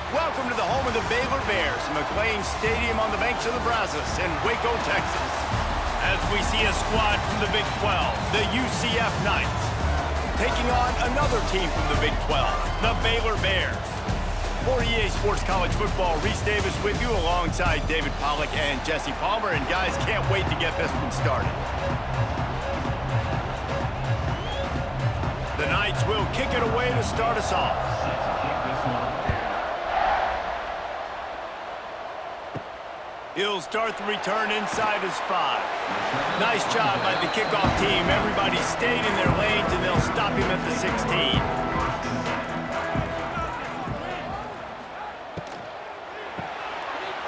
Welcome to the home of the Baylor Bears, McLean Stadium on the banks of the Brazos in Waco, Texas. As we see a squad from the Big 12, the UCF Knights, taking on another team from the Big 12, the Baylor Bears. For EA Sports College Football, Reese Davis with you alongside David Pollack and Jesse Palmer. And guys, can't wait to get this one started. The Knights will kick it away to start us off. He'll start the return inside his 5. Nice job by the kickoff team. Everybody stayed in their lanes, and they'll stop him at the 16.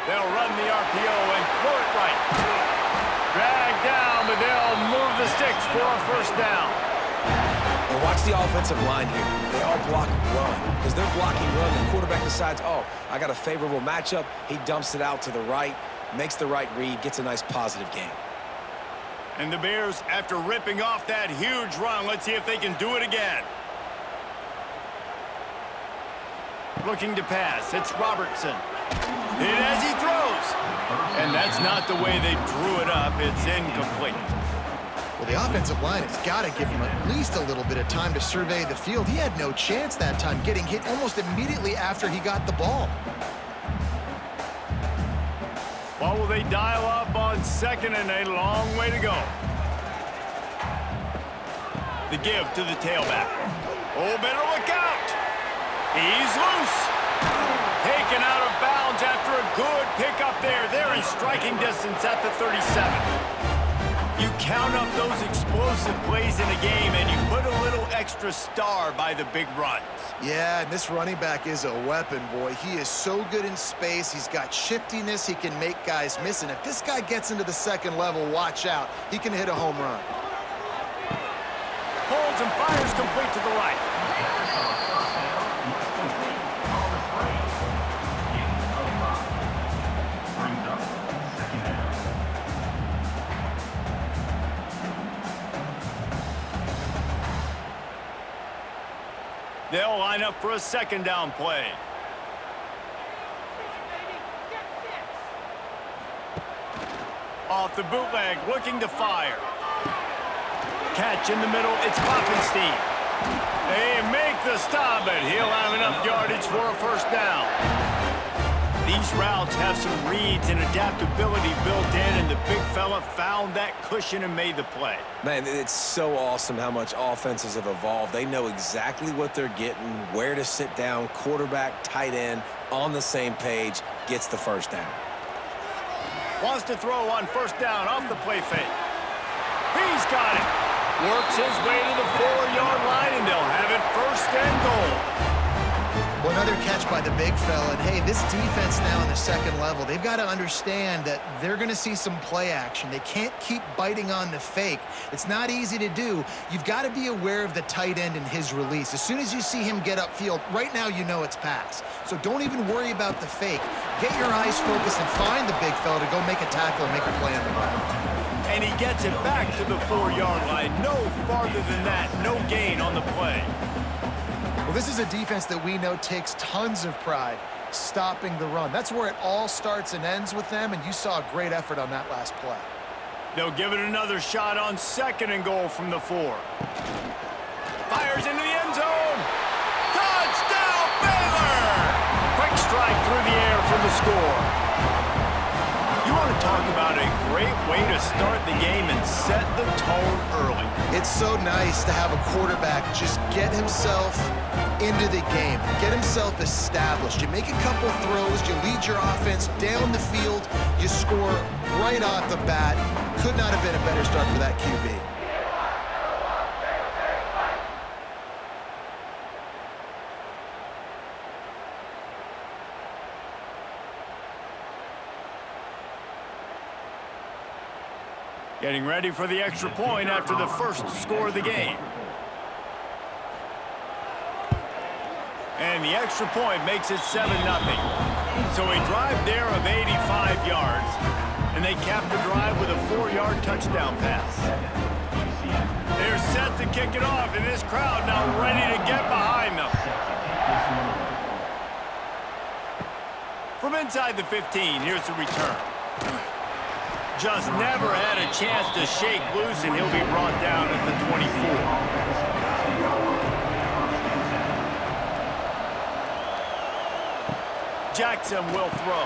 They'll run the RPO and throw it right. Drag down, but they'll move the sticks for a first down. And watch the offensive line here. They all block run. Because they're blocking run, the quarterback decides, oh, I got a favorable matchup. He dumps it out to the right, makes the right read, gets a nice positive gain. And the Bears, after ripping off that huge run, let's see if they can do it again. Looking to pass, it's Robertson. And as he throws, and that's not the way they drew it up, it's incomplete. Well, the offensive line has got to give him at least a little bit of time to survey the field. He had no chance that time, getting hit almost immediately after he got the ball. Well, will they dial up on second and a long way to go? The give to the tailback. Oh, better look out. He's loose. Taken out of bounds after a good pickup there. They're in striking distance at the 37. You count up those explosive plays in a game, and you put a little extra star by the big runs. Yeah, and this running back is a weapon, boy. He is so good in space. He's got shiftiness. He can make guys miss. And if this guy gets into the second level, watch out. He can hit a home run. Holds and fires complete to the right. They'll line up for a second down play. Off the bootleg, looking to fire. Catch in the middle, it's Klopfenstein. They make the stop, but he'll have enough yardage for a first down. These routes have some reads and adaptability built in, and the big fella found that cushion and made the play. Man, it's so awesome how much offenses have evolved. They know exactly what they're getting, where to sit down, quarterback, tight end, on the same page, gets the first down. Wants to throw on first down off the play fake. He's got it. Works his way to the 4-yard line, and they'll have it first and goal. Well, another catch by the big fella. And, hey, this defense now in the second level, they've got to understand that they're going to see some play action. They can't keep biting on the fake. It's not easy to do. You've got to be aware of the tight end and his release. As soon as you see him get upfield, right now you know it's pass. So don't even worry about the fake. Get your eyes focused and find the big fella to go make a tackle and make a play on the run. And he gets it back to the 4-yard line. No farther than that. No gain on the play. Well, this is a defense that we know takes tons of pride stopping the run. That's where it all starts and ends with them, and you saw a great effort on that last play. They'll give it another shot on second and goal from the 4. Fires into the end zone. Touchdown, Baylor! Quick strike through the air for the score. You want to talk about a great way to start the game and set the tone early. It's so nice to have a quarterback just get himself into the game, get himself established. You make a couple throws, you lead your offense down the field, you score right off the bat. Could not have been a better start for that QB. Getting ready for the extra point after the first score of the game. And the extra point makes it 7-0. So a drive there of 85 yards. And they cap the drive with a 4-yard touchdown pass. They're set to kick it off, and this crowd now ready to get behind them. From inside the 15, here's the return. Just never had a chance to shake loose, and he'll be brought down at the 24. Jackson will throw.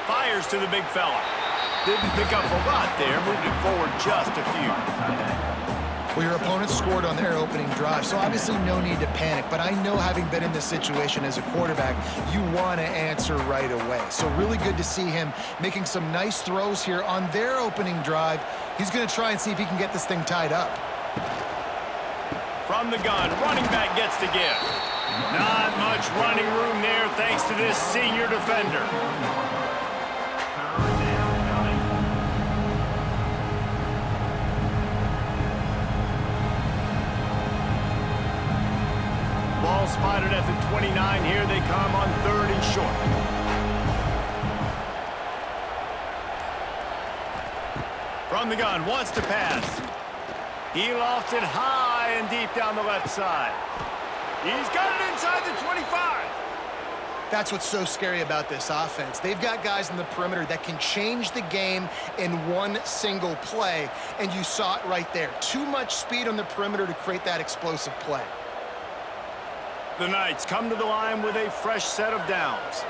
Fires to the big fella. Didn't pick up a lot there, moved it forward just a few. Well, your opponent scored on their opening drive, so obviously no need to panic. But I know, having been in this situation as a quarterback, you want to answer right away. So really good to see him making some nice throws here on their opening drive. He's going to try and see if he can get this thing tied up. From the gun, running back gets the give. Not much running room there thanks to this senior defender. Ball spotted at the 29. Here they come on 3rd and short. From the gun, wants to pass. He lofts it high and deep down the left side. He's got it inside the 25. That's what's so scary about this offense. They've got guys in the perimeter that can change the game in one single play, and you saw it right there. Too much speed on the perimeter to create that explosive play. The Knights come to the line with a fresh set of downs.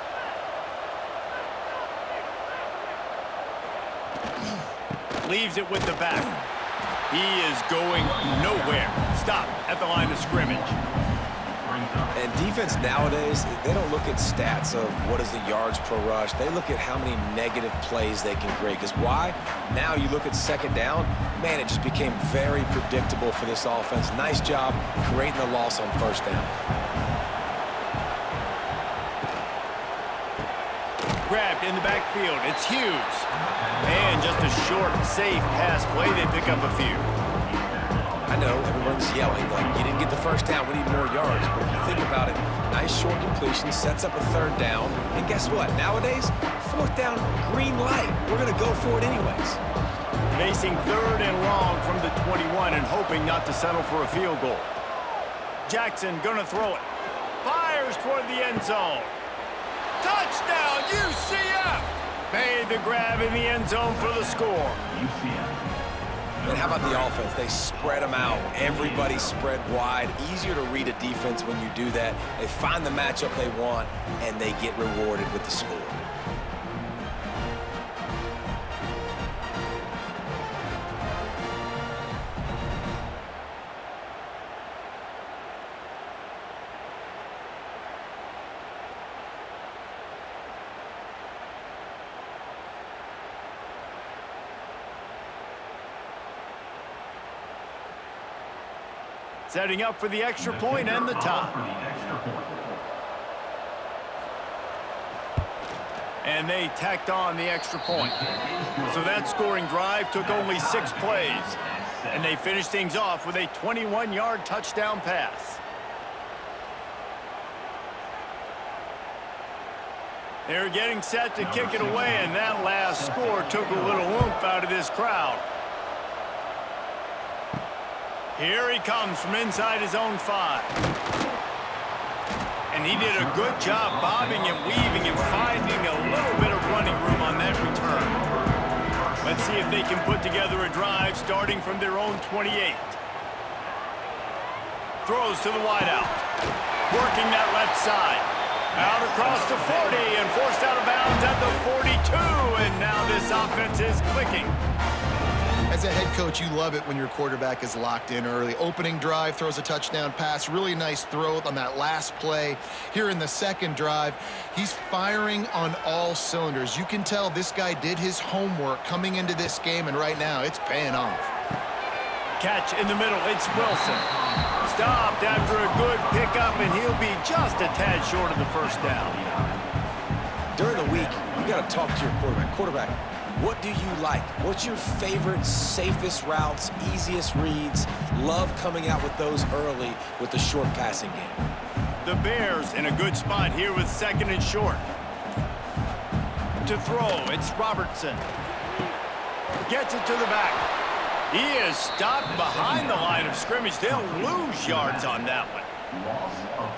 Leaves it with the back. He is going nowhere. Stop at the line of scrimmage. And defense nowadays, they don't look at stats of what is the yards per rush. They look at how many negative plays they can create. Because why? Now you look at 2nd down, man, it just became very predictable for this offense. Nice job creating the loss on 1st down. Grabbed in the backfield. It's Hughes. And just a short, safe pass play. They pick up a few. I know everyone's yelling, like, you didn't get the 1st down, we need more yards. But if you think about it, nice short completion, sets up a 3rd down. And guess what? Nowadays, 4th down, green light. We're going to go for it anyways. Facing 3rd and long from the 21 and hoping not to settle for a field goal. Jackson going to throw it. Fires toward the end zone. Touchdown, UCF! Made the grab in the end zone for the score. And how about the offense? They spread them out. Everybody spread wide. Easier to read a defense when you do that. They find the matchup they want, and they get rewarded with the score. Setting up for the extra point and the tie. And they tacked on the extra point. So that scoring drive took only 6 plays. And they finished things off with a 21-yard touchdown pass. They're getting set to kick it away, and that last score took a little oomph out of this crowd. Here he comes from inside his own 5. And he did a good job bobbing and weaving and finding a little bit of running room on that return. Let's see if they can put together a drive starting from their own 28. Throws to the wideout. Working that left side. Out across the 40 and forced out of bounds at the 42. And now this offense is clicking. As a head coach, you love it when your quarterback is locked in early. Opening drive, throws a touchdown pass. Really nice throw on that last play. Here in the 2nd drive, he's firing on all cylinders. You can tell this guy did his homework coming into this game, and right now it's paying off. Catch in the middle. It's Wilson. Stopped after a good pickup, and he'll be just a tad short of the 1st down. During the week, you got to talk to your quarterback. What do you like? What's your favorite, safest routes, easiest reads? Love coming out with those early with the short passing game. The Bears in a good spot here with 2nd and short. To throw, it's Robertson. Gets it to the back. He is stopped behind the line of scrimmage. They'll lose yards on that one.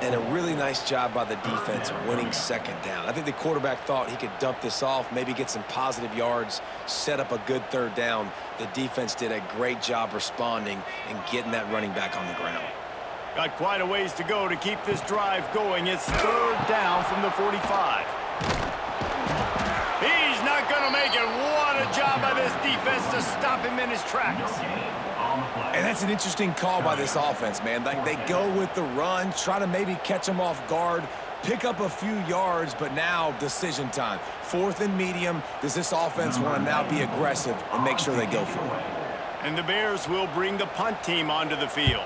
And a really nice job by the defense winning second down. I think the quarterback thought he could dump this off, maybe get some positive yards, set up a good third down. The defense did a great job responding and getting that running back on the ground. Got quite a ways to go to keep this drive going. It's third down from the 45. He's not going to make it. What a job by this defense to stop him in his tracks. And that's an interesting call by this offense, man. Like, they go with the run, try to maybe catch him off guard, pick up a few yards, but now decision time. Fourth and medium. Does this offense want to now be aggressive and make sure they go for it? And the Bears will bring the punt team onto the field.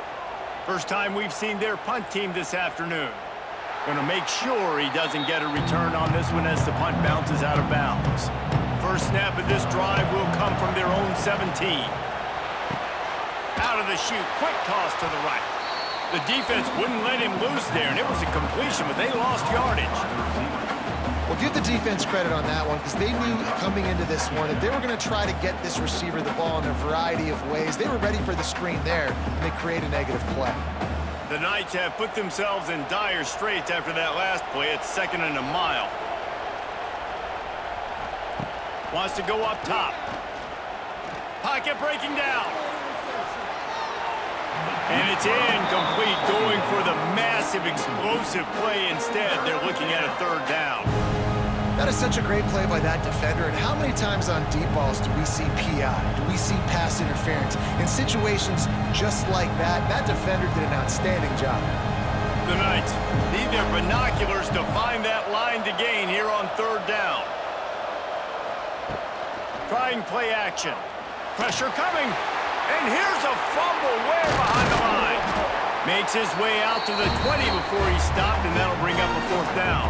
First time we've seen their punt team this afternoon. Going to make sure he doesn't get a return on this one as the punt bounces out of bounds. First snap of this drive will come from their own 17. Out of the chute, quick toss to the right. The defense wouldn't let him loose there, and it was a completion, but they lost yardage. Well, give the defense credit on that one because they knew coming into this one that they were going to try to get this receiver the ball in a variety of ways. They were ready for the screen there, and they create a negative play. The Knights have put themselves in dire straits after that last play. It's 2nd and a mile. Wants to go up top. Pocket breaking down. And it's incomplete, going for the massive explosive play instead. They're looking at a third down. That is such a great play by that defender. And how many times on deep balls do we see PI? Do we see pass interference? In situations just like that, that defender did an outstanding job. The Knights need their binoculars to find that line to gain here on third down. Trying play action. Pressure coming. And here's a fumble way behind the line. Makes his way out to the 20 before he stopped, and that'll bring up a fourth down.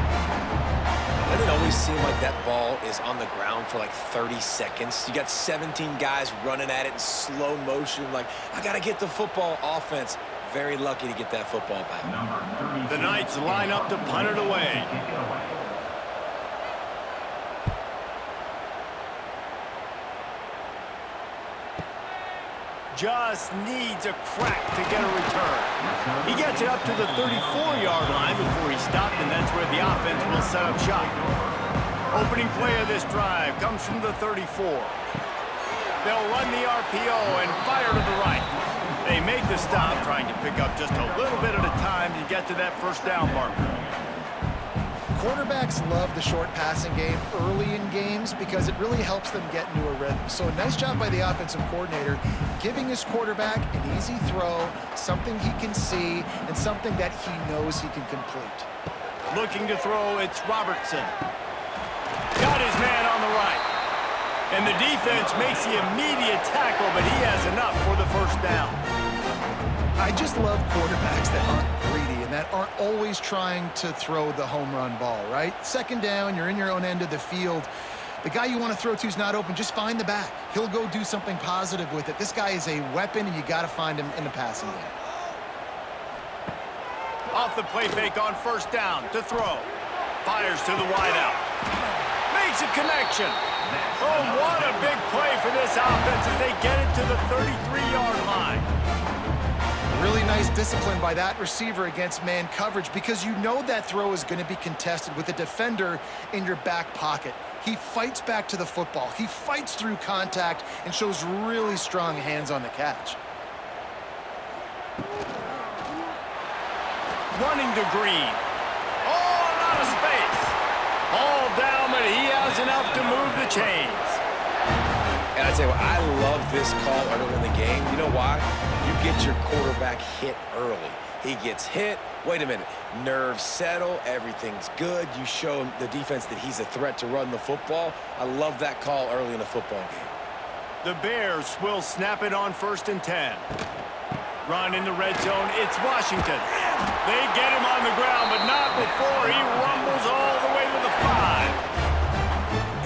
Doesn't it always seem like that ball is on the ground for like 30 seconds? You got 17 guys running at it in slow motion. Like, I got to get the football. Offense, very lucky to get that football back. The Knights line up to punt it away. Just needs a crack to get a return. He gets it up to the 34-yard line before he stopped, and that's where the offense will set up shop. Opening play of this drive comes from the 34. They'll run the RPO and fire to the right. They make the stop, trying to pick up just a little bit at a time to get to that first down marker. Quarterbacks love the short passing game early in games because it really helps them get into a rhythm. So a nice job by the offensive coordinator giving his quarterback an easy throw, something he can see, and something that he knows he can complete. Looking to throw, it's Robertson. Got his man on the right. And the defense makes the immediate tackle, but he has enough for the first down. I just love quarterbacks that aren't greedy and that aren't always trying to throw the home run ball, right? Second down, you're in your own end of the field. The guy you want to throw to is not open. Just find the back. He'll go do something positive with it. This guy is a weapon, and you got to find him in the passing game. Off the play fake on first down to throw. Fires to the wideout. Makes a connection. Oh, what a big play for this offense as they get it to the 33-yard line. Really nice discipline by that receiver against man coverage because you know that throw is going to be contested with a defender in your back pocket. He fights back to the football. He fights through contact and shows really strong hands on the catch. Running to Green. Oh, out of space. All down, but he has enough to move the chains. And I tell you what, I love this call early in the game. You know why? You get your quarterback hit early. He gets hit. Wait a minute. Nerves settle. Everything's good. You show him, the defense, that he's a threat to run the football. I love that call early in a football game. The Bears will snap it on 1st and 10. Run in the red zone. It's Washington. They get him on the ground, but not before he rumbles all the way to the 5.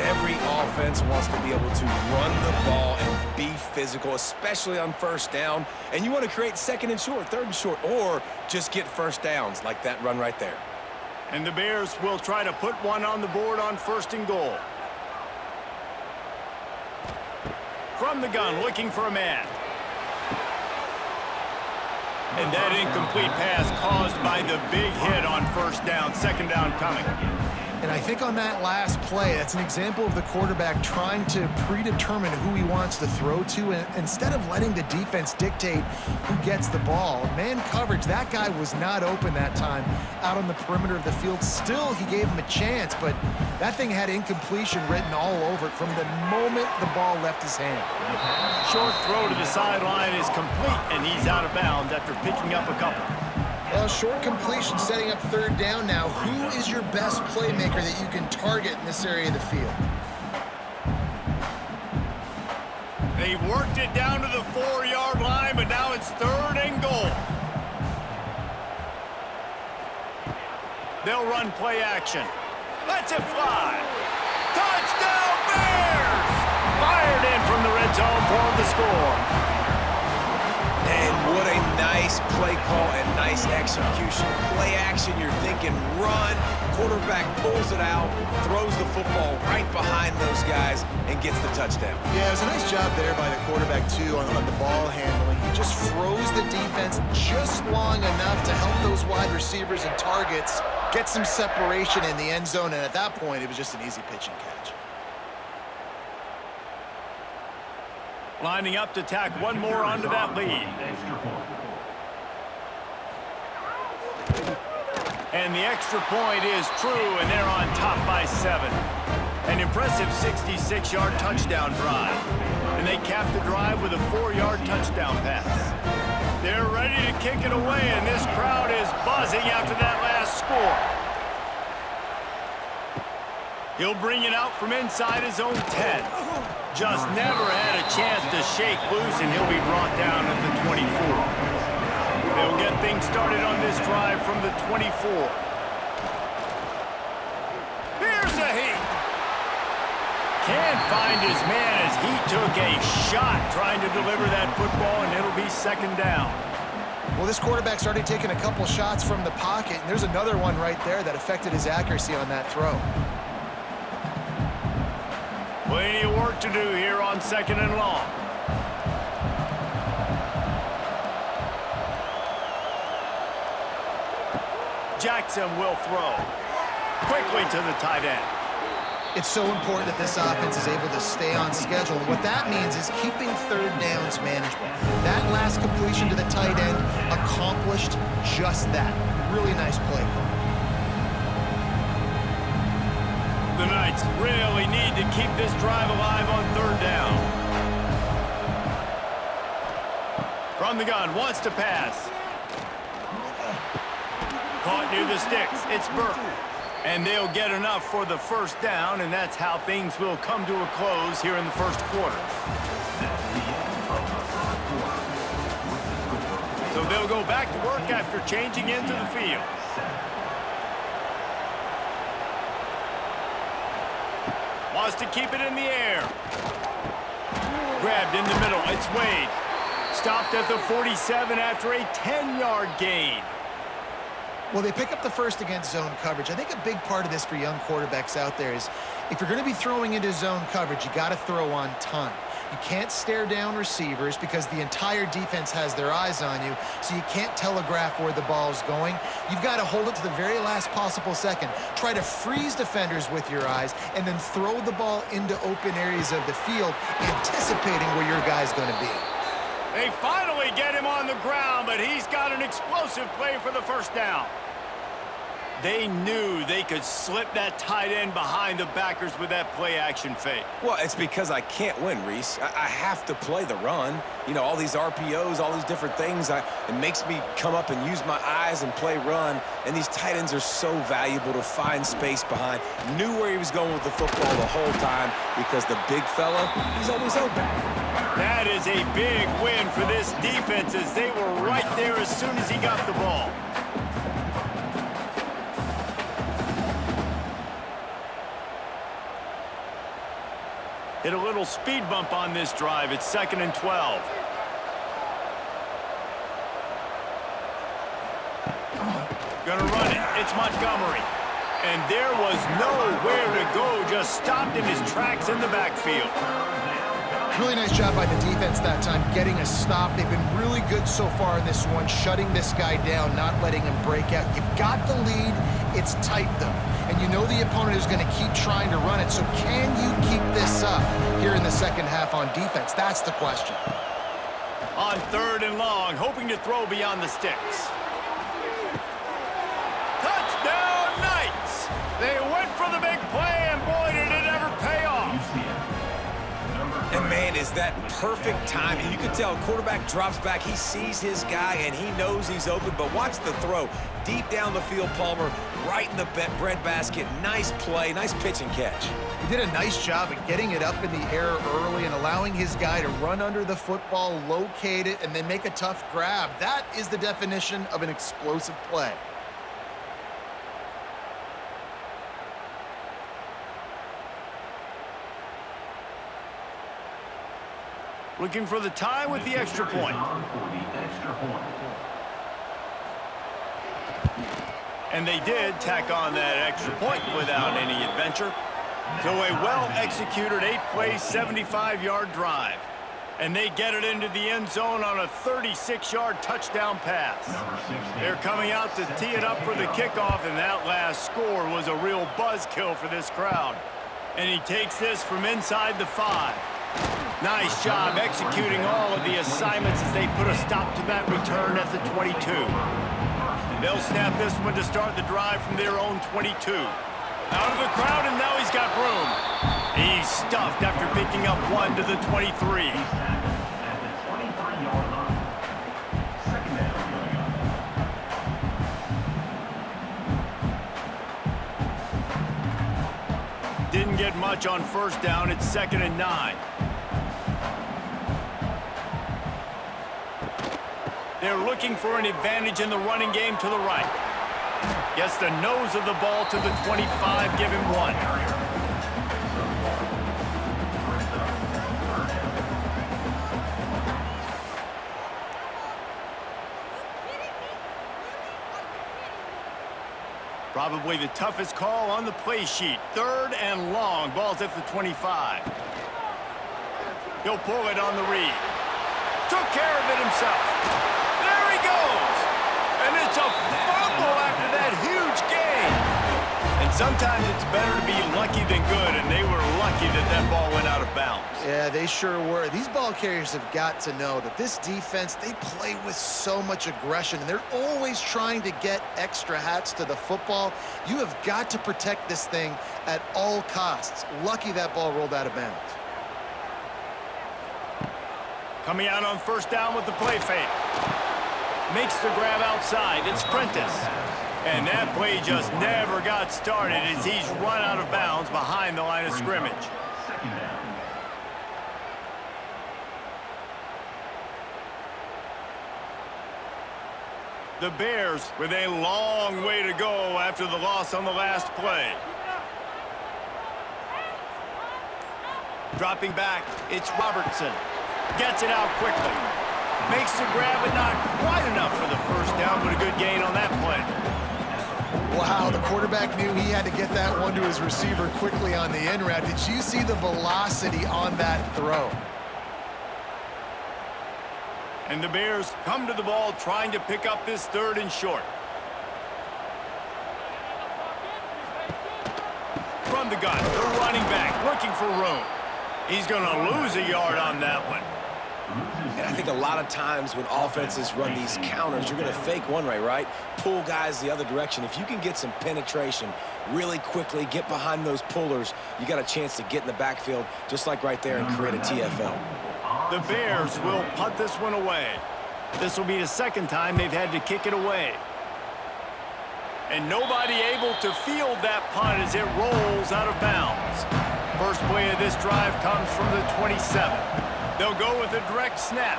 Every offense wants to be able to run the ball and be physical, especially on first down. And you want to create 2nd and short, 3rd and short, or just get first downs like that run right there. And the Bears will try to put one on the board on 1st and goal. From the gun, looking for a man. And that incomplete pass caused by the big hit on first down, second down coming. And I think on that last play, that's an example of the quarterback trying to predetermine who he wants to throw to, and instead of letting the defense dictate who gets the ball. Man coverage, that guy was not open that time out on the perimeter of the field. Still, he gave him a chance, but that thing had incompletion written all over it from the moment the ball left his hand. Short throw to the sideline is complete, and he's out of bounds after picking up a couple. Well, short completion setting up third down now. Who is your best playmaker that you can target in this area of the field? They've worked it down to the 4-yard line, but now it's third and goal. They'll run play action. Lets it fly. Touchdown Bears! Fired in from the red zone for the score. And what a nice play call and nice execution. Play action, you're thinking run. Quarterback pulls it out, throws the football right behind those guys, and gets the touchdown. Yeah, it was a nice job there by the quarterback, too, on the ball handling. He just froze the defense just long enough to help those wide receivers and targets get some separation in the end zone, and at that point, it was just an easy pitch and catch. Lining up to tack one more onto that lead. And the extra point is true, and they're on top by 7. An impressive 66-yard touchdown drive. And they cap the drive with a 4-yard touchdown pass. They're ready to kick it away, and this crowd is buzzing after that last score. He'll bring it out from inside his own 10. Just never had a chance to shake loose, and he'll be brought down at the 24. They'll get things started on this drive from the 24. Here's a heat. Can't find his man as he took a shot trying to deliver that football, and it'll be second down. Well, this quarterback's already taken a couple shots from the pocket, and there's another one right there that affected his accuracy on that throw. Plenty of work to do here on second and long. Jackson will throw. Quickly to the tight end. It's so important that this offense is able to stay on schedule. And what that means is keeping third downs manageable. That last completion to the tight end accomplished just that. Really nice play call. The Knights really need to keep this drive alive on third down. From the gun, wants to pass. Caught near the sticks. It's Burke. And they'll get enough for the first down, and that's how things will come to a close here in the first quarter. So they'll go back to work after changing into the field. Wants to keep it in the air. Grabbed in the middle. It's Wade. Stopped at the 47 after a 10-yard gain. Well, they pick up the first against zone coverage. I think a big part of this for young quarterbacks out there is if you're going to be throwing into zone coverage, you got to throw on time. You can't stare down receivers because the entire defense has their eyes on you, so you can't telegraph where the ball's going. You've got to hold it to the very last possible second. Try to freeze defenders with your eyes and then throw the ball into open areas of the field, anticipating where your guy's going to be. They finally get him on the ground, but he's got an explosive play for the first down. They knew they could slip that tight end behind the backers with that play-action fake. Well, it's because I can't win, Reese. I have to play the run. You know, all these RPOs, all these different things. It makes me come up and use my eyes and play run. And these tight ends are so valuable to find space behind. Knew where he was going with the football the whole time because the big fella, he's always open. That is a big win for this defense as they were right there as soon as he got the ball. Hit a little speed bump on this drive. It's 2nd and 12. Gonna run it. It's Montgomery. And there was nowhere to go. Just stopped in his tracks in the backfield. Really nice job by the defense that time, getting a stop. They've been really good so far in this one, shutting this guy down, not letting him break out. You've got the lead. It's tight, though. And you know the opponent is going to keep trying to run it. So can you keep this up here in the second half on defense? That's the question. On 3rd and long, hoping to throw beyond the sticks. Touchdown, Knights! They went for the big play, and boy, did it ever pay off. And man, is that perfect timing. You can tell quarterback drops back. He sees his guy, and he knows he's open. But watch the throw. Deep down the field, Palmer, right in the breadbasket. Nice play, nice pitch and catch. He did a nice job at getting it up in the air early and allowing his guy to run under the football, locate it, and then make a tough grab. That is the definition of an explosive play. Looking for the tie with the extra point. And they did tack on that extra point without any adventure. So a well-executed 8-play, 75-yard drive. And they get it into the end zone on a 36-yard touchdown pass. They're coming out to tee it up for the kickoff, and that last score was a real buzzkill for this crowd. And he takes this from inside the 5. Nice job executing all of the assignments as they put a stop to that return at the 22. They'll snap this one to start the drive from their own 22. Out of the crowd, and now he's got room. He's stuffed after picking up 1 to the 23. Didn't get much on 1st down. It's 2nd and 9. They're looking for an advantage in the running game to the right. Gets the nose of the ball to the 25, give him 1. Probably the toughest call on the play sheet. 3rd and long, ball's at the 25. He'll pull it on the read. Took care of it himself. There he goes. And it's a fumble after that huge gain. And sometimes it's better to be lucky than good, and they were lucky that that ball went out of bounds. Yeah, they sure were. These ball carriers have got to know that this defense, they play with so much aggression, and they're always trying to get extra hats to the football. You have got to protect this thing at all costs. Lucky that ball rolled out of bounds. Coming out on 1st down with the play fake. Makes the grab outside. It's Prentice. And that play just never got started as he's run out of bounds behind the line of scrimmage. The Bears with a long way to go after the loss on the last play. Dropping back, it's Robertson. Gets it out quickly. Makes the grab, but not quite enough for the 1st down, but a good gain on that play. Wow, the quarterback knew he had to get that one to his receiver quickly on the in route. Did you see the velocity on that throw? And the Bears come to the ball trying to pick up this 3rd and short. From the gun, the running back looking for room. He's going to lose a yard on that one. And I think a lot of times when offenses run these counters, you're going to fake one way, right? Pull guys the other direction. If you can get some penetration really quickly, get behind those pullers, you got a chance to get in the backfield just like right there and create a TFL. The Bears will punt this one away. This will be the 2nd time they've had to kick it away. And nobody able to field that punt as it rolls out of bounds. First play of this drive comes from the 27. They'll go with a direct snap.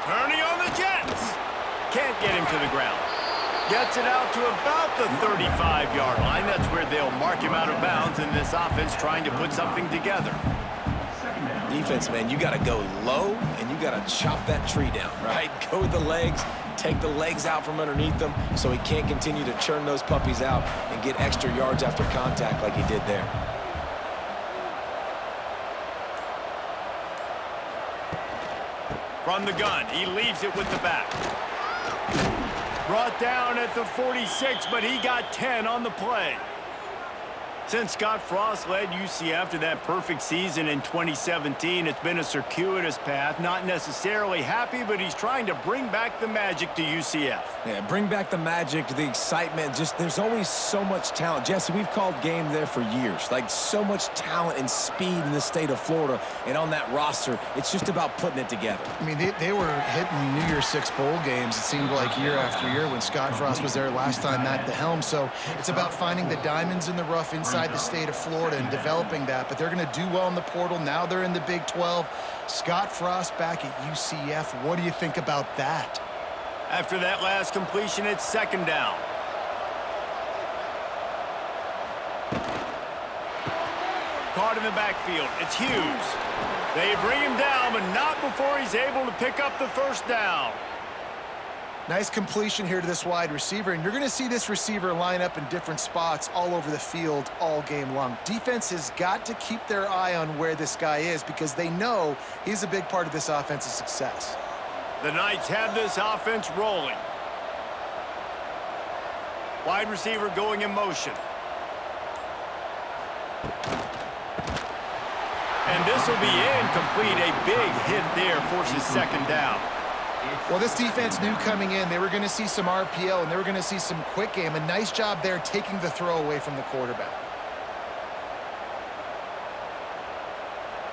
Turning on the Jets. Can't get him to the ground. Gets it out to about the 35-yard line. That's where they'll mark him out of bounds in this offense trying to put something together. Defense, man, you got to go low, and you got to chop that tree down, right? Go with the legs, take the legs out from underneath them so he can't continue to churn those puppies out and get extra yards after contact like he did there. From the gun, he leaves it with the back. Brought down at the 46, but he got 10 on the play. Since Scott Frost led UCF to that perfect season in 2017, it's been a circuitous path. Not necessarily happy, but he's trying to bring back the magic to UCF. Yeah, bring back the magic, the excitement. Just there's always so much talent. Jesse, we've called game there for years. Like, so much talent and speed in the state of Florida. And on that roster, it's just about putting it together. I mean, they were hitting New Year's Six bowl games, it seemed like, year after year when Scott Frost was there last time at the helm. So it's about finding the diamonds in the rough inside the state of Florida and developing that, but they're going to do well in the portal. Now they're in the Big 12. Scott Frost back at UCF. What do you think about that? After that last completion, it's second down. Caught in the backfield. It's Hughes. They bring him down, but not before he's able to pick up the first down. Nice completion here to this wide receiver, and you're going to see this receiver line up in different spots all over the field all game long. Defense has got to keep their eye on where this guy is because they know he's a big part of this offense's success. The Knights have this offense rolling. Wide receiver going in motion. And this will be incomplete. A big hit there forces second down. Well, this defense knew coming in they were going to see some RPO and they were going to see some quick game. A nice job there taking the throw away from the quarterback.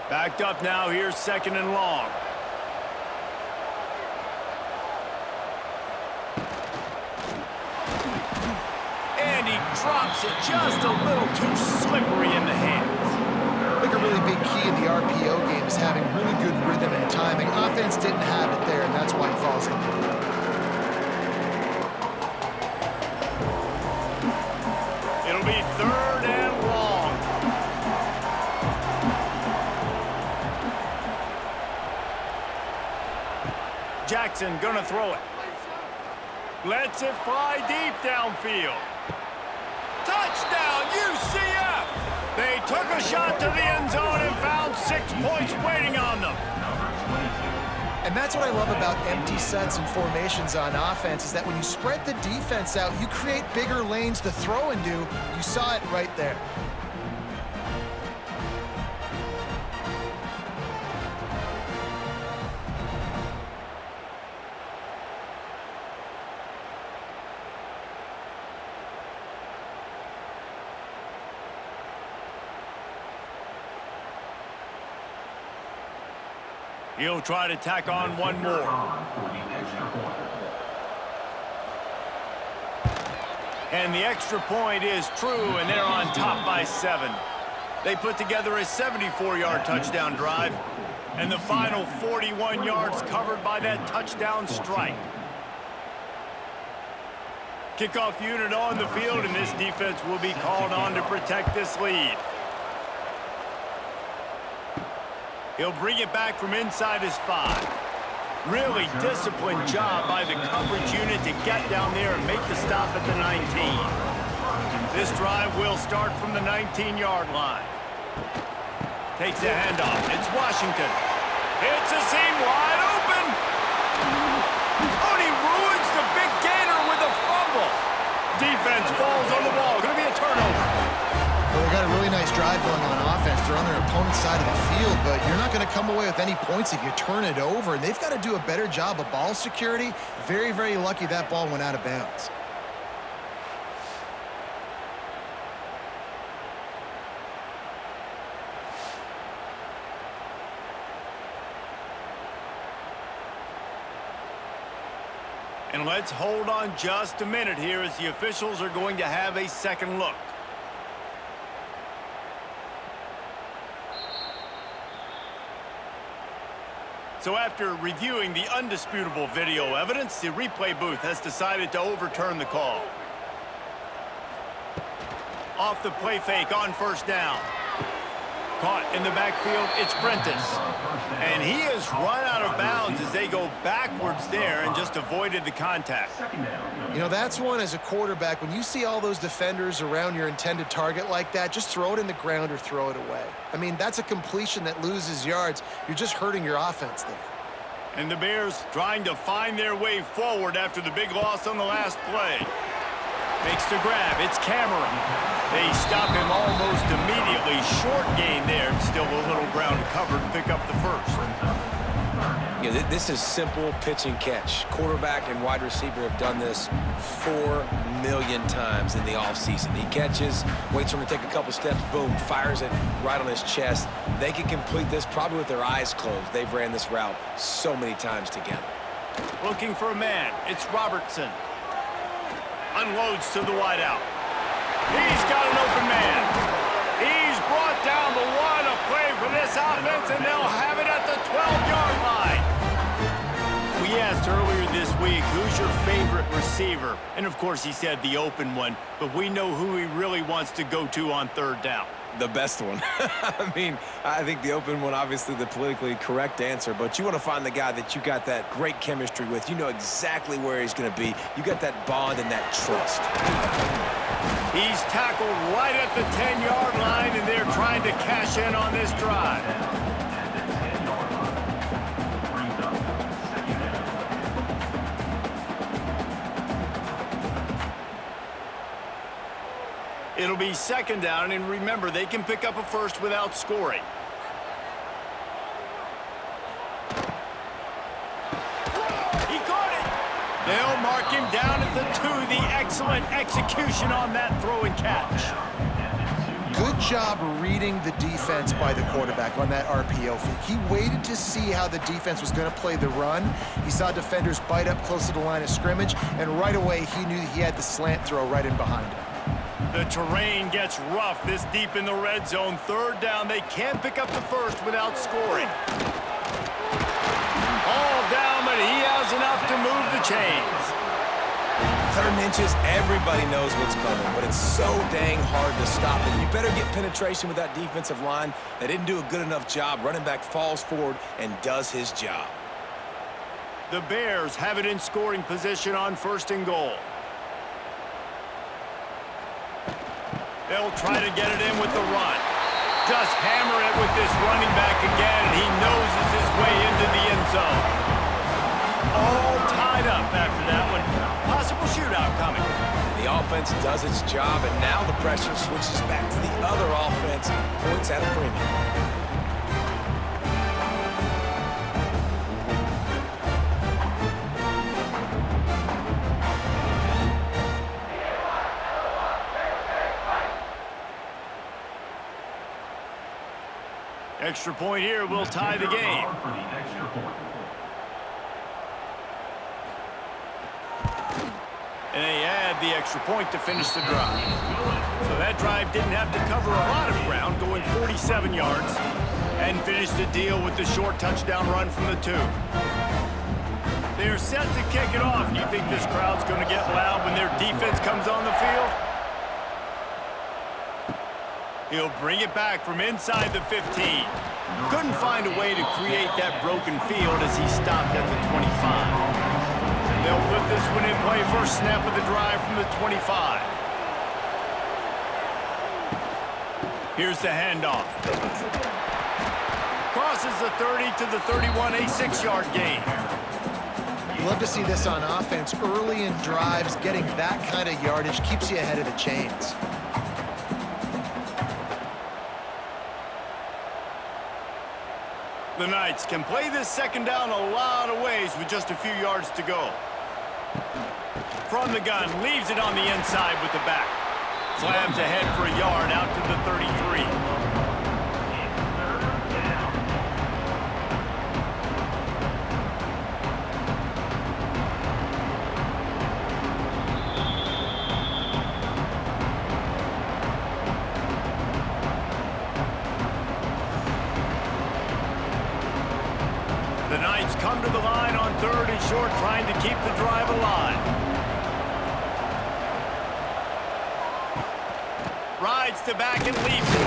Backed up now. Here's second and long. And he drops it just a little too slippery in the hands. I think a really big key in the RPO game is having really good rhythm and timing. Offense didn't have it there, and that's why it falls incomplete. It'll be third and long. Jackson gonna throw it. Lets it fly deep downfield. Touchdown, UCF! They took a shot to the end zone and found 6 points waiting on them. And that's what I love about empty sets and formations on offense is that when you spread the defense out, you create bigger lanes to throw into. You saw it right there. He'll try to tack on one more. And the extra point is true, and they're on top by 7. They put together a 74-yard touchdown drive, and the final 41 yards covered by that touchdown strike. Kickoff unit on the field, and this defense will be called on to protect this lead. He'll bring it back from inside his 5. Really disciplined job by the coverage unit to get down there and make the stop at the 19. This drive will start from the 19-yard line. Takes a handoff. It's Washington. It's a seam wide open. Oh, he ruins the big gainer with a fumble. Defense falls on the ball. Going to be a turnover. Well, they've got a really nice drive going on offense. They're on their opponent's side of the field, but you're not going to come away with any points if you turn it over. And they've got to do a better job of ball security. Very, very lucky that ball went out of bounds. And let's hold on just a minute here as the officials are going to have a second look. So after reviewing the undisputable video evidence, the replay booth has decided to overturn the call. Off the play fake on first down. Caught in the backfield, it's Prentice. And he has run out of bounds as they go backwards there and just avoided the contact. You know, that's one as a quarterback. When you see all those defenders around your intended target like that, just throw it in the ground or throw it away. I mean, that's a completion that loses yards. You're just hurting your offense there. And the Bears trying to find their way forward after the big loss on the last play. Makes the grab. It's Cameron. They stop him almost immediately. Short gain there. Still a little ground to cover to pick up the first. Yeah, this is simple pitch and catch. Quarterback and wide receiver have done this 4 million times in the offseason. He catches, waits for him to take a couple steps, boom, fires it right on his chest. They can complete this probably with their eyes closed. They've ran this route so many times together. Looking for a man. It's Robertson. Unloads to the wideout. He's got an open man. He's brought down the one. A play for this offense, and they'll have it at the 12-yard line. We asked earlier this week, who's your favorite receiver? And, of course, he said the open one, but we know who he really wants to go to on third down. The best one. I mean, I think the open one, obviously the politically correct answer, but you want to find the guy that you got that great chemistry with. You know exactly where he's going to be. You got that bond and that trust. He's tackled right at the 10-yard line, and they're trying to cash in on this drive. It'll be second down, and remember, they can pick up a first without scoring. He caught it. They'll mark him down at the 2. The excellent execution on that throw and catch. Good job reading the defense by the quarterback on that RPO fake. He waited to see how the defense was going to play the run. He saw defenders bite up close to the line of scrimmage, and right away he knew he had the slant throw right in behind him. The terrain gets rough this deep in the red zone. Third down, they can't pick up the first without scoring. All down, but he has enough to move the chains. 3rd and inches, everybody knows what's coming, but it's so dang hard to stop it. You better get penetration with that defensive line. They didn't do a good enough job. Running back falls forward and does his job. The Bears have it in scoring position on 1st and goal. They'll try to get it in with the run. Just hammer it with this running back again, and he noses his way into the end zone. All tied up after that one. Possible shootout coming. The offense does its job, and now the pressure switches back to the other offense. Points at a premium. Extra point here will tie the game. And they add the extra point to finish the drive. So that drive didn't have to cover a lot of ground, going 47 yards, and finished the deal with the short touchdown run from the 2. They're set to kick it off. Do you think this crowd's going to get loud when their defense comes on the field? He'll bring it back from inside the 15. Couldn't find a way to create that broken field as he stopped at the 25. They'll put this one in play first snap of the drive from the 25. Here's the handoff. Crosses the 30 to the 31, a 6-yard gain. You love to see this on offense. Early in drives, getting that kind of yardage keeps you ahead of the chains. The Knights can play this second down a lot of ways with just a few yards to go. From the gun, leaves it on the inside with the back. Slams ahead for a yard out to the 33. The Knights come to the line on 3rd and short, trying to keep the drive alive. Rides to back and leaves it.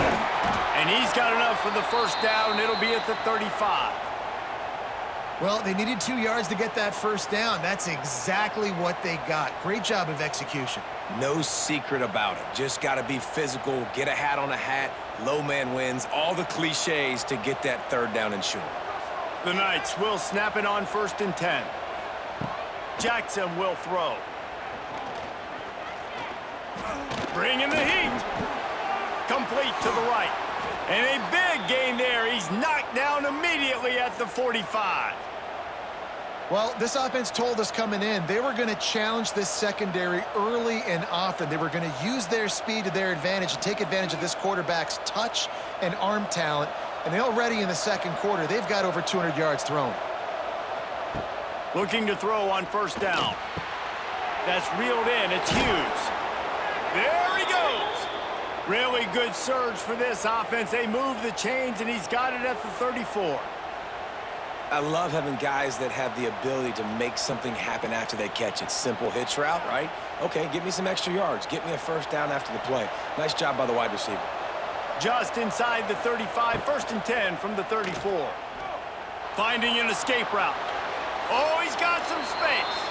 And he's got enough for the first down. It'll be at the 35. Well, they needed 2 yards to get that first down. That's exactly what they got. Great job of execution. No secret about it. Just got to be physical, get a hat on a hat, low man wins, all the cliches to get that 3rd down and short. The Knights will snap it on 1st and 10. Jackson will throw. Bringing the heat. Complete to the right. And a big gain there. He's knocked down immediately at the 45. Well, this offense told us coming in they were going to challenge this secondary early and often. They were going to use their speed to their advantage and take advantage of this quarterback's touch and arm talent. And already in the second quarter, they've got over 200 yards thrown. Looking to throw on 1st down. That's reeled in. It's Hughes. There he goes. Really good surge for this offense. They move the chains, and he's got it at the 34. I love having guys that have the ability to make something happen after they catch it. Simple hitch route, right? Okay, get me some extra yards. Get me a 1st down after the play. Nice job by the wide receiver. Just inside the 35, 1st and 10 from the 34. Finding an escape route. Oh, he's got some space.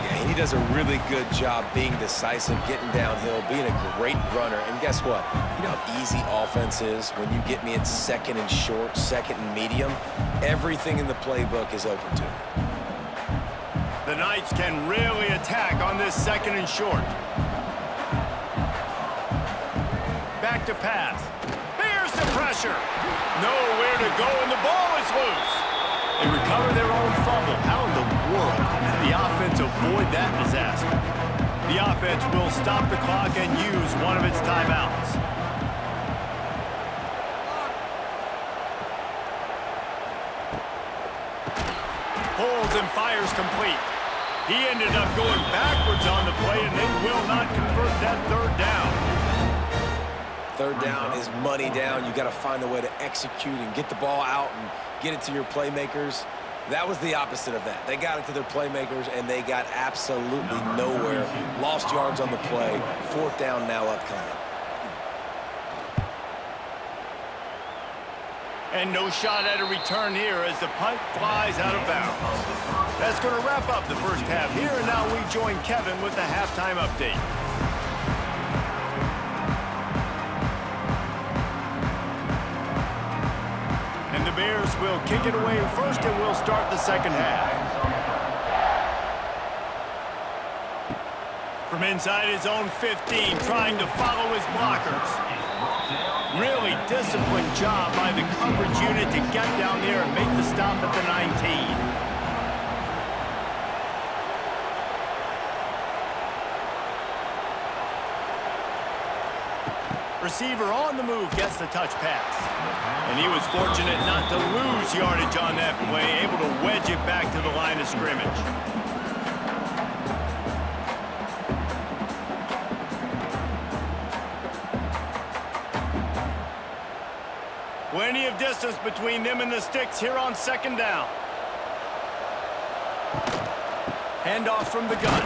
Yeah, he does a really good job being decisive, getting downhill, being a great runner. And guess what? You know how easy offense is when you get me in 2nd and short, 2nd and medium? Everything in the playbook is open to me. The Knights can really attack on this 2nd and short. Back to pass. Here's the pressure. Nowhere to go, and the ball is loose. They recover their own fumble. How in the world did the offense avoid that disaster? The offense will stop the clock and use one of its timeouts. Pulls and fires complete. He ended up going backwards on the play, and they will not convert that 3rd down. 3rd down is money down. You got to find a way to execute and get the ball out and get it to your playmakers. That was the opposite of that. They got it to their playmakers, and they got absolutely nowhere. Lost yards on the play. 4th down now upcoming. And no shot at a return here as the punt flies out of bounds. That's going to wrap up the first half here, and now we join Kevin with the halftime update. And the Bears will kick it away first, and we'll start the second half. From inside his own 15, trying to follow his blockers. Really disciplined job by the coverage unit to get down there and make the stop at the 19. Receiver on the move gets the touch pass. And he was fortunate not to lose yardage on that play, able to wedge it back to the line of scrimmage. Plenty of distance between them and the sticks here on 2nd down. Handoff from the gun.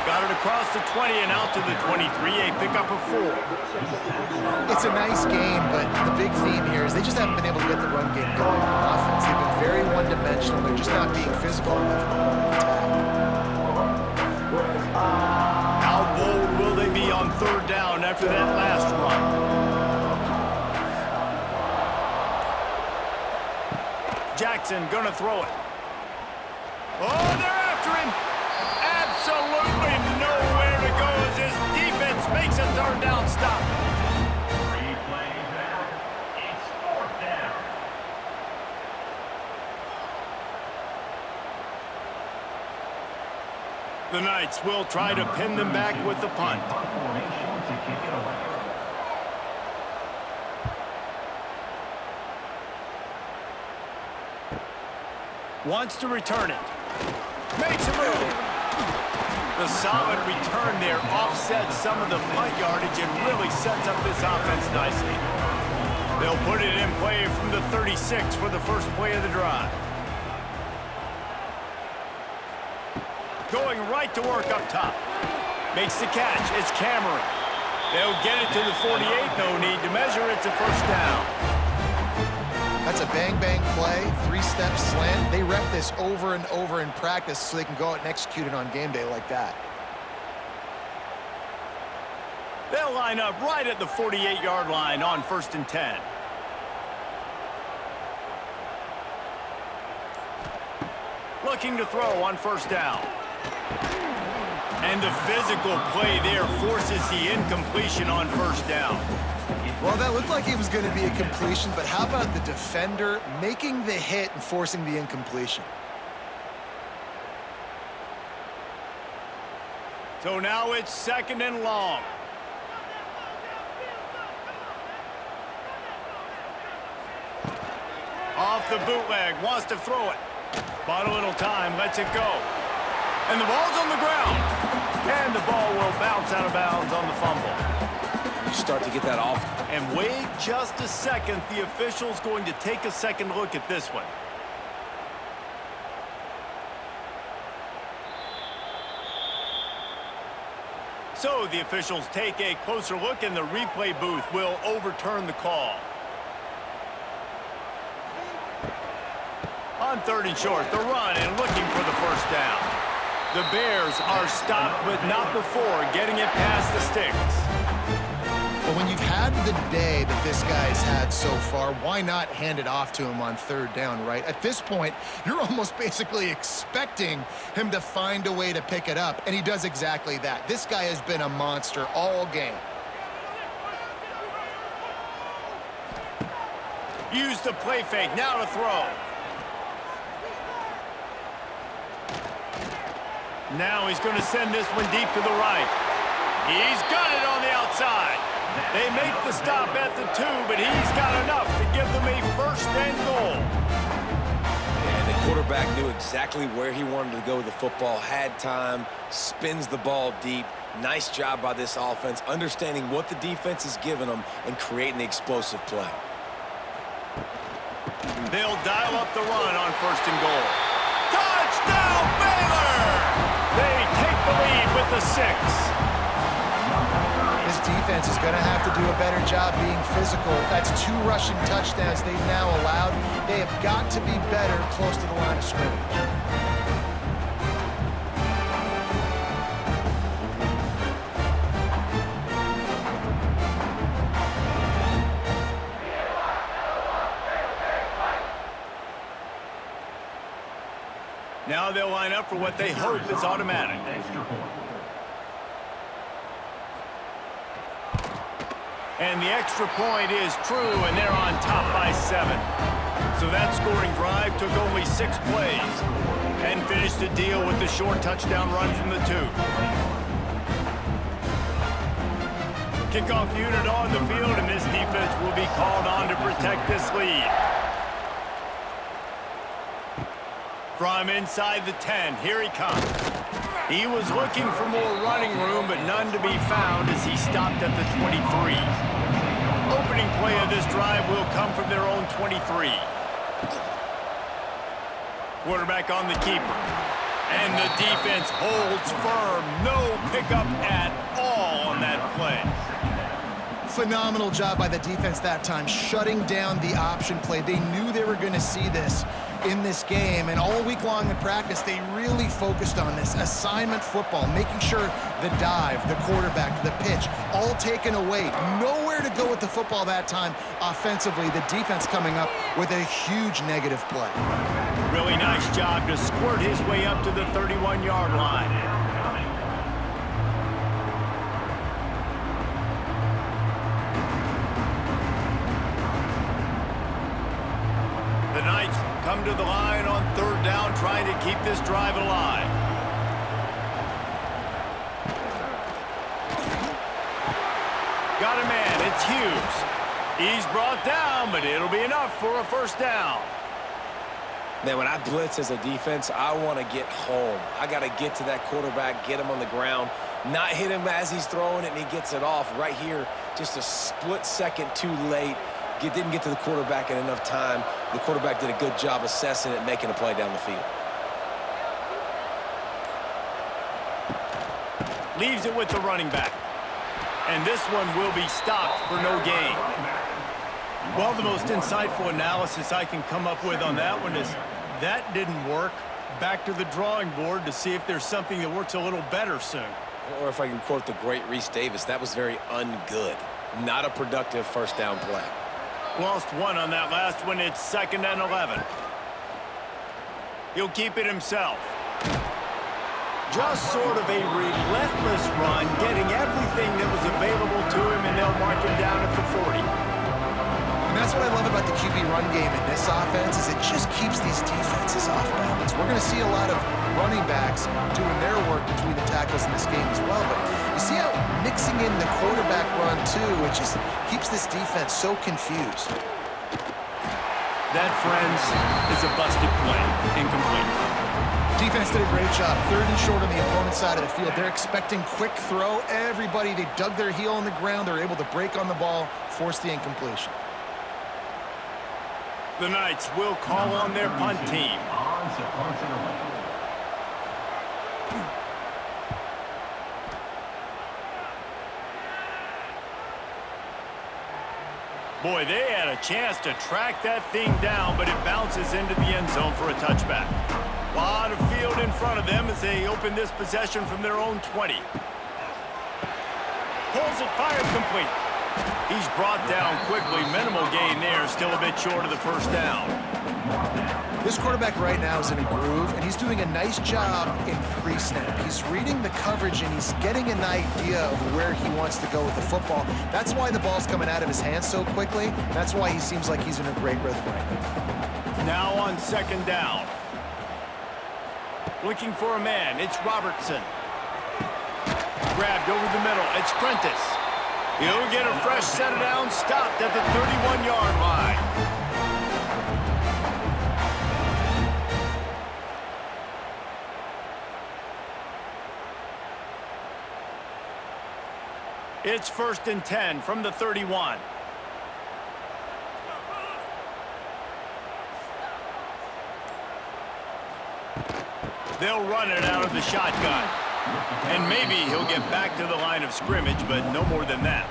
Got it across the 20 and out to the 23, a pickup of 4. It's a nice game, but the big theme here is they just haven't been able to get the run game going on offense. They've been very one-dimensional. They're just not being physical enough to attack. How bold will they be on 3rd down after that last run? Jackson gonna throw it. Oh, they're after him. Absolutely nowhere to go as his defense makes a 3rd down stop. 3 plays back. It's 4th down. The Knights will try to pin them back with the punt. Wants to return it. Makes a move. The solid return there offsets some of the punt yardage and really sets up this offense nicely. They'll put it in play from the 36 for the first play of the drive. Going right to work up top. Makes the catch. It's Cameron. They'll get it to the 48. No need to measure. It's a 1st down. That's a bang-bang play, 3-step slant. They rep this over and over in practice so they can go out and execute it on game day like that. They'll line up right at the 48-yard line on 1st and 10. looking to throw on first down. And the physical play there forces the incompletion on first down. Well, that looked like it was going to be a completion, but how about the defender making the hit and forcing the incompletion? So now it's 2nd and long. Off the bootleg, wants to throw it. Bought a little time, lets it go. And the ball's on the ground. And the ball will bounce out of bounds on the fumble. You start to get that off. And wait just a second. The official's going to take a second look at this one. So the officials take a closer look, and the replay booth will overturn the call. On 3rd and short, the run and looking for the first down. The Bears are stopped, but not before getting it past the sticks. Well, when you've had the day that this guy's had so far, why not hand it off to him on 3rd down, right? At this point, you're almost basically expecting him to find a way to pick it up, and he does exactly that. This guy has been a monster all game. Use the play fake, now to throw. Now he's going to send this one deep to the right. He's got it on the outside. They make the stop at the 2, but he's got enough to give them a 1st and goal. And the quarterback knew exactly where he wanted to go with the football, had time, spins the ball deep. Nice job by this offense, understanding what the defense is giving them and creating the explosive play. They'll dial up the run on 1st and goal. Touchdown, Baylor! They take the lead with the 6. This defense is going to have to do a better job being physical. That's 2 rushing touchdowns they've now allowed. They have got to be better close to the line of scrimmage. Now they'll line up for what they hope is automatic. And the extra point is true, and they're on top by 7. So that scoring drive took only 6 plays and finished the deal with the short touchdown run from the 2. Kickoff unit on the field, and this defense will be called on to protect this lead. From inside the 10, here he comes. He was looking for more running room, but none to be found as he stopped at the 23. Opening play of this drive will come from their own 23. Quarterback on the keeper. And the defense holds firm. No pickup at all on that play. Phenomenal job by the defense that time, shutting down the option play. They knew they were going to see this in this game, and all week long in practice, they really focused on this assignment football, making sure the dive, the quarterback, the pitch, all taken away. Nowhere to go with the football that time offensively. The defense coming up with a huge negative play. Really nice job to squirt his way up to the 31-yard line. The Knights come to the line on 3rd down, trying to keep this drive alive. Got a man, it's Hughes. He's brought down, but it'll be enough for a 1st down. Man, when I blitz as a defense, I want to get home. I got to get to that quarterback, get him on the ground, not hit him as he's throwing it, and he gets it off. Right here, just a split second too late. Didn't get to the quarterback in enough time. The quarterback did a good job assessing it and making a play down the field. Leaves it with the running back. And this one will be stopped for no gain. Well, the most insightful analysis I can come up with on that one is that didn't work. Back to the drawing board to see if there's something that works a little better soon. Or if I can quote the great Reese Davis, that was very ungood. Not a productive 1st down play. Lost 1 on that last one. It's 2nd and 11. He'll keep it himself. Just sort of a relentless run, getting everything that was available to him, and they'll mark him down at the 40. And that's what I love about the QB run game in this offense is it just keeps these defenses off balance. We're going to see a lot of running backs doing their work between the tackles in this game as well. But you see how mixing in the quarterback run, too, it just keeps this defense so confused. That, friends, is a busted play. Incomplete. Defense did a great job. 3rd and short on the opponent's side of the field. They're expecting quick throw. Everybody, they dug their heel on the ground. They're able to break on the ball, force the incompletion. The Knights will call on their punt team. Boy, they had a chance to track that thing down, but it bounces into the end zone for a touchback. A lot of field in front of them as they open this possession from their own 20. Pulls it, fired complete. He's brought down quickly. Minimal gain there, still a bit short of the first down. This quarterback right now is in a groove, and he's doing a nice job in pre-snap. He's reading the coverage, and he's getting an idea of where he wants to go with the football. That's why the ball's coming out of his hands so quickly. That's why he seems like he's in a great rhythm right now. Now on 2nd down. Looking for a man. It's Robertson. Grabbed over the middle. It's Prentice. He'll get a fresh set down, stopped at the 31-yard line. It's 1st and 10 from the 31. They'll run it out of the shotgun. And maybe he'll get back to the line of scrimmage, but no more than that.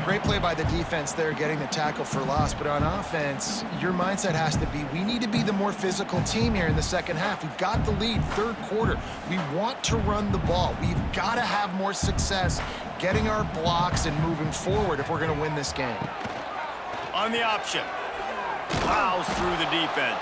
Great play by the defense there, getting the tackle for loss. But on offense, your mindset has to be, we need to be the more physical team here in the second half. We've got the lead, 3rd quarter. We want to run the ball. We've got to have more success getting our blocks and moving forward if we're going to win this game. On the option. Plows through the defense.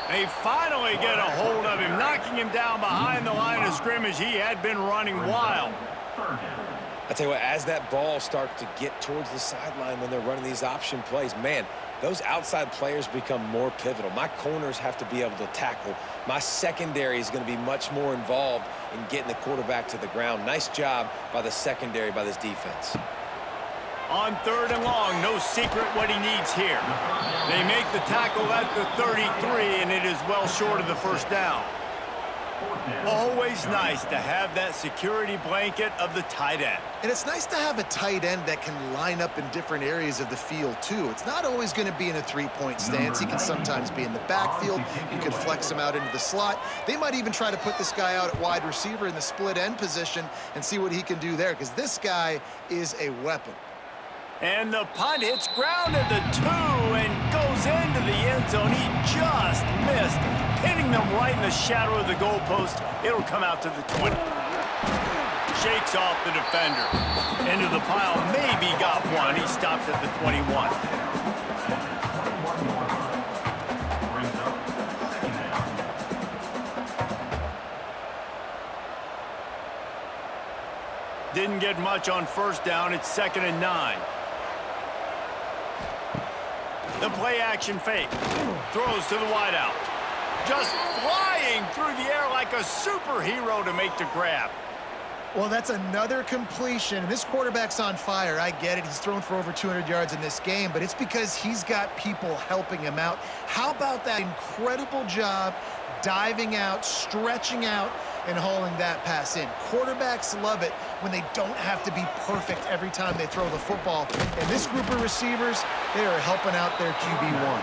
They finally get a hold of him, knocking him down behind the line of scrimmage. He had been running wild. I tell you what, as that ball starts to get towards the sideline when they're running these option plays, man, those outside players become more pivotal. My corners have to be able to tackle. My secondary is going to be much more involved in getting the quarterback to the ground. Nice job by the secondary, by this defense. On 3rd and long, no secret what he needs here. They make the tackle at the 33, and it is well short of the first down. Always nice to have that security blanket of the tight end. And it's nice to have a tight end that can line up in different areas of the field, too. It's not always going to be in a three-point stance. He can sometimes be in the backfield. You could flex him out into the slot. They might even try to put this guy out at wide receiver in the split end position and see what he can do there, because this guy is a weapon. And the punt hits ground at the 2 and goes into the end zone. He just missed, hitting them right in the shadow of the goalpost. It'll come out to the 20. Shakes off the defender. Into the pile, maybe got one. He stopped at the 21. Didn't get much on 1st down. It's 2nd and 9. The play-action fake. Throws to the wideout. Just flying through the air like a superhero to make the grab. Well, that's another completion. This quarterback's on fire. I get it. He's thrown for over 200 yards in this game, but it's because he's got people helping him out. How about that incredible job diving out, stretching out, and hauling that pass in? Quarterbacks love it when they don't have to be perfect every time they throw the football. And this group of receivers, they are helping out their QB1.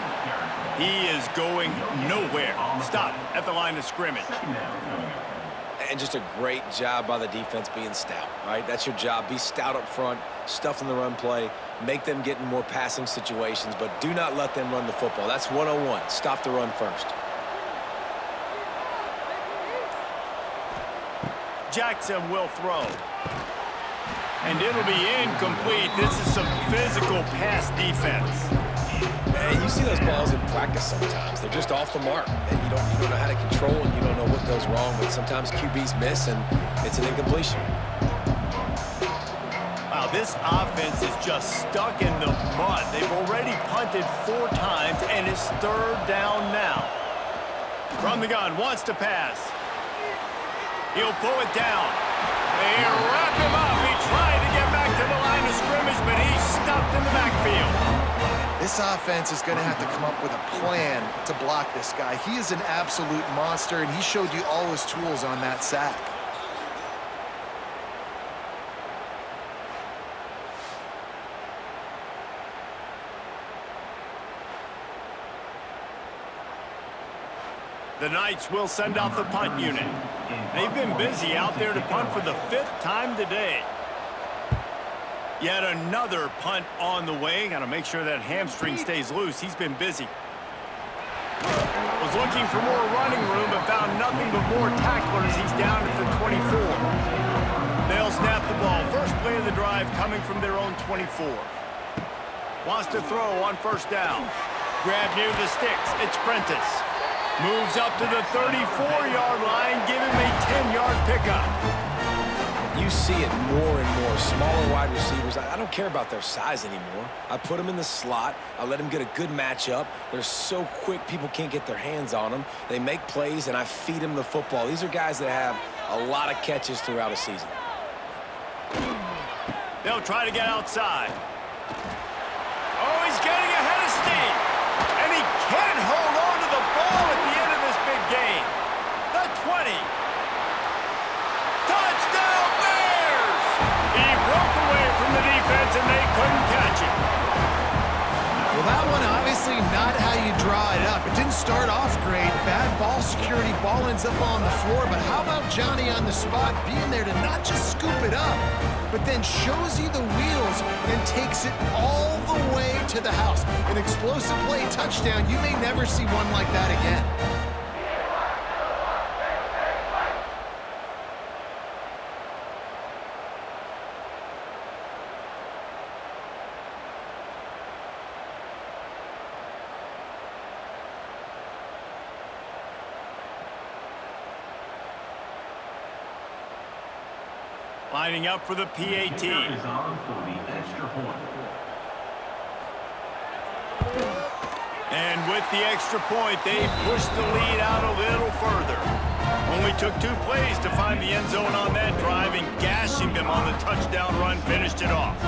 He is going nowhere. Stop at the line of scrimmage. And just a great job by the defense being stout, right? That's your job. Be stout up front, stuff in the run play, make them get in more passing situations, but do not let them run the football. That's 101. Stop the run first. Jackson will throw. And it'll be incomplete. This is some physical pass defense. Hey, you see those balls in practice sometimes. They're just off the mark. And you don't know how to control, and you don't know what goes wrong. But sometimes QBs miss, and it's an incompletion. Wow, this offense is just stuck in the mud. They've already punted 4 times, and it's 3rd down now. From the gun, wants to pass. He'll pull it down. They wrap him up. He tried to get back to the line of scrimmage, but he's stopped in the backfield. This offense is going to have to come up with a plan to block this guy. He is an absolute monster, and he showed you all his tools on that sack. The Knights will send out the punt unit. They've been busy out there to punt for the 5th time today. Yet another punt on the way. Got to make sure that hamstring stays loose. He's been busy. Was looking for more running room, but found nothing but more tacklers. He's down at the 24. They'll snap the ball. First play of the drive coming from their own 24. Wants to throw on 1st down. Grab near the sticks. It's Prentice. Moves up to the 34-yard line. Give him a 10-yard pickup. You see it more and more. Smaller wide receivers. I don't care about their size anymore. I put them in the slot. I let them get a good matchup. They're so quick, people can't get their hands on them. They make plays, and I feed them the football. These are guys that have a lot of catches throughout a season. They'll try to get outside. Oh, he's getting ahead of steam. And he can't hold on to the ball at the end of this big game. The 20. Touchdown Bears! He broke away from the defense and they couldn't catch him. Well, that one obviously not how you draw it up. It didn't start off great. Bad ball security. Ball ends up on the floor. But how about Johnny on the spot being there to not just scoop it up, but then shows you the wheels and takes it all the way to the house. An explosive play touchdown. You may never see one like that again. Lining up for the PAT. Is on for the extra point. And with the extra point, they pushed the lead out a little further. Only took 2 plays to find the end zone on that drive, and gashing them on the touchdown run finished it off.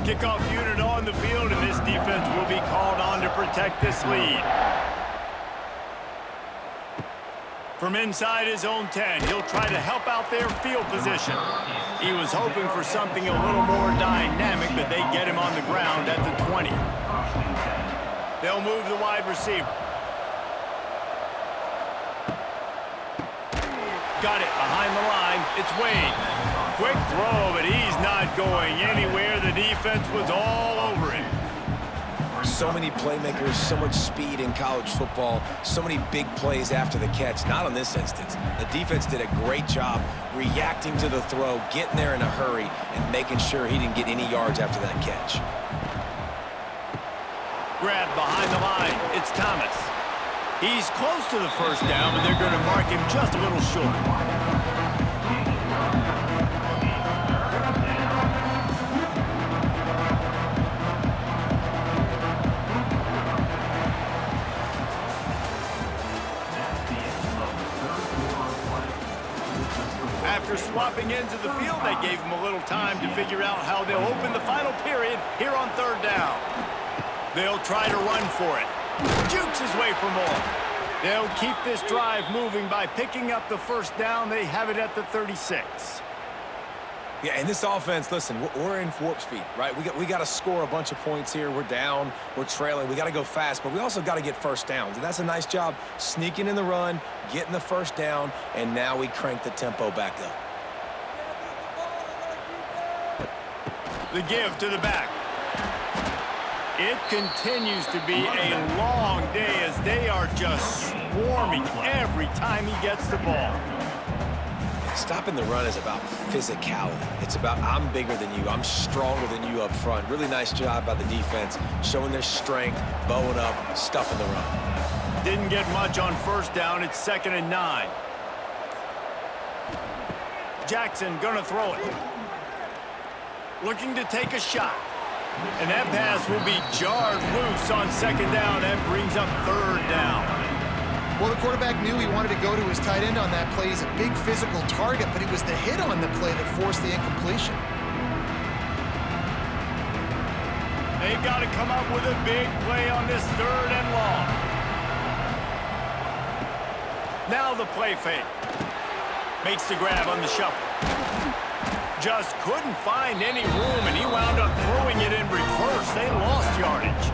Kickoff unit on the field, and this defense will be called on to protect this lead. From inside his own 10, he'll try to help out their field position. He was hoping for something a little more dynamic, but they get him on the ground at the 20. They'll move the wide receiver. Got it behind the line. It's Wade. Quick throw, but he's not going anywhere. The defense was all over him. So many playmakers, so much speed in college football, so many big plays after the catch. Not in this instance. The defense did a great job reacting to the throw, getting there in a hurry, and making sure he didn't get any yards after that catch. Grab behind the line. It's Thomas. He's close to the 1st down, but they're going to mark him just a little short. After swapping ends of the field, they gave him a little time to figure out how they'll open the final period here on 3rd down. They'll try to run for it. Jukes his way for more. They'll keep this drive moving by picking up the 1st down. They have it at the 36. Yeah, and this offense, listen, we're in warp speed, right? We got to score a bunch of points here. We're down, we're trailing. We got to go fast, but we also got to get 1st downs. And that's a nice job sneaking in the run, getting the 1st down, and now we crank the tempo back up. The give to the back. It continues to be a long day as they are just swarming every time he gets the ball. Stopping the run is about physicality. It's about I'm bigger than you, I'm stronger than you up front. Really nice job by the defense, showing their strength, bowing up, stuffing the run. Didn't get much on first down. It's 2nd and 9. Jackson gonna throw it. Looking to take a shot. And that pass will be jarred loose on 2nd down. That brings up 3rd down. Well, the quarterback knew he wanted to go to his tight end on that play. He's a big physical target, but it was the hit on the play that forced the incompletion. They've got to come up with a big play on this 3rd and long. Now the play fake. Makes the grab on the shuffle. Just couldn't find any room, and he wound up throwing it in reverse. They lost yardage.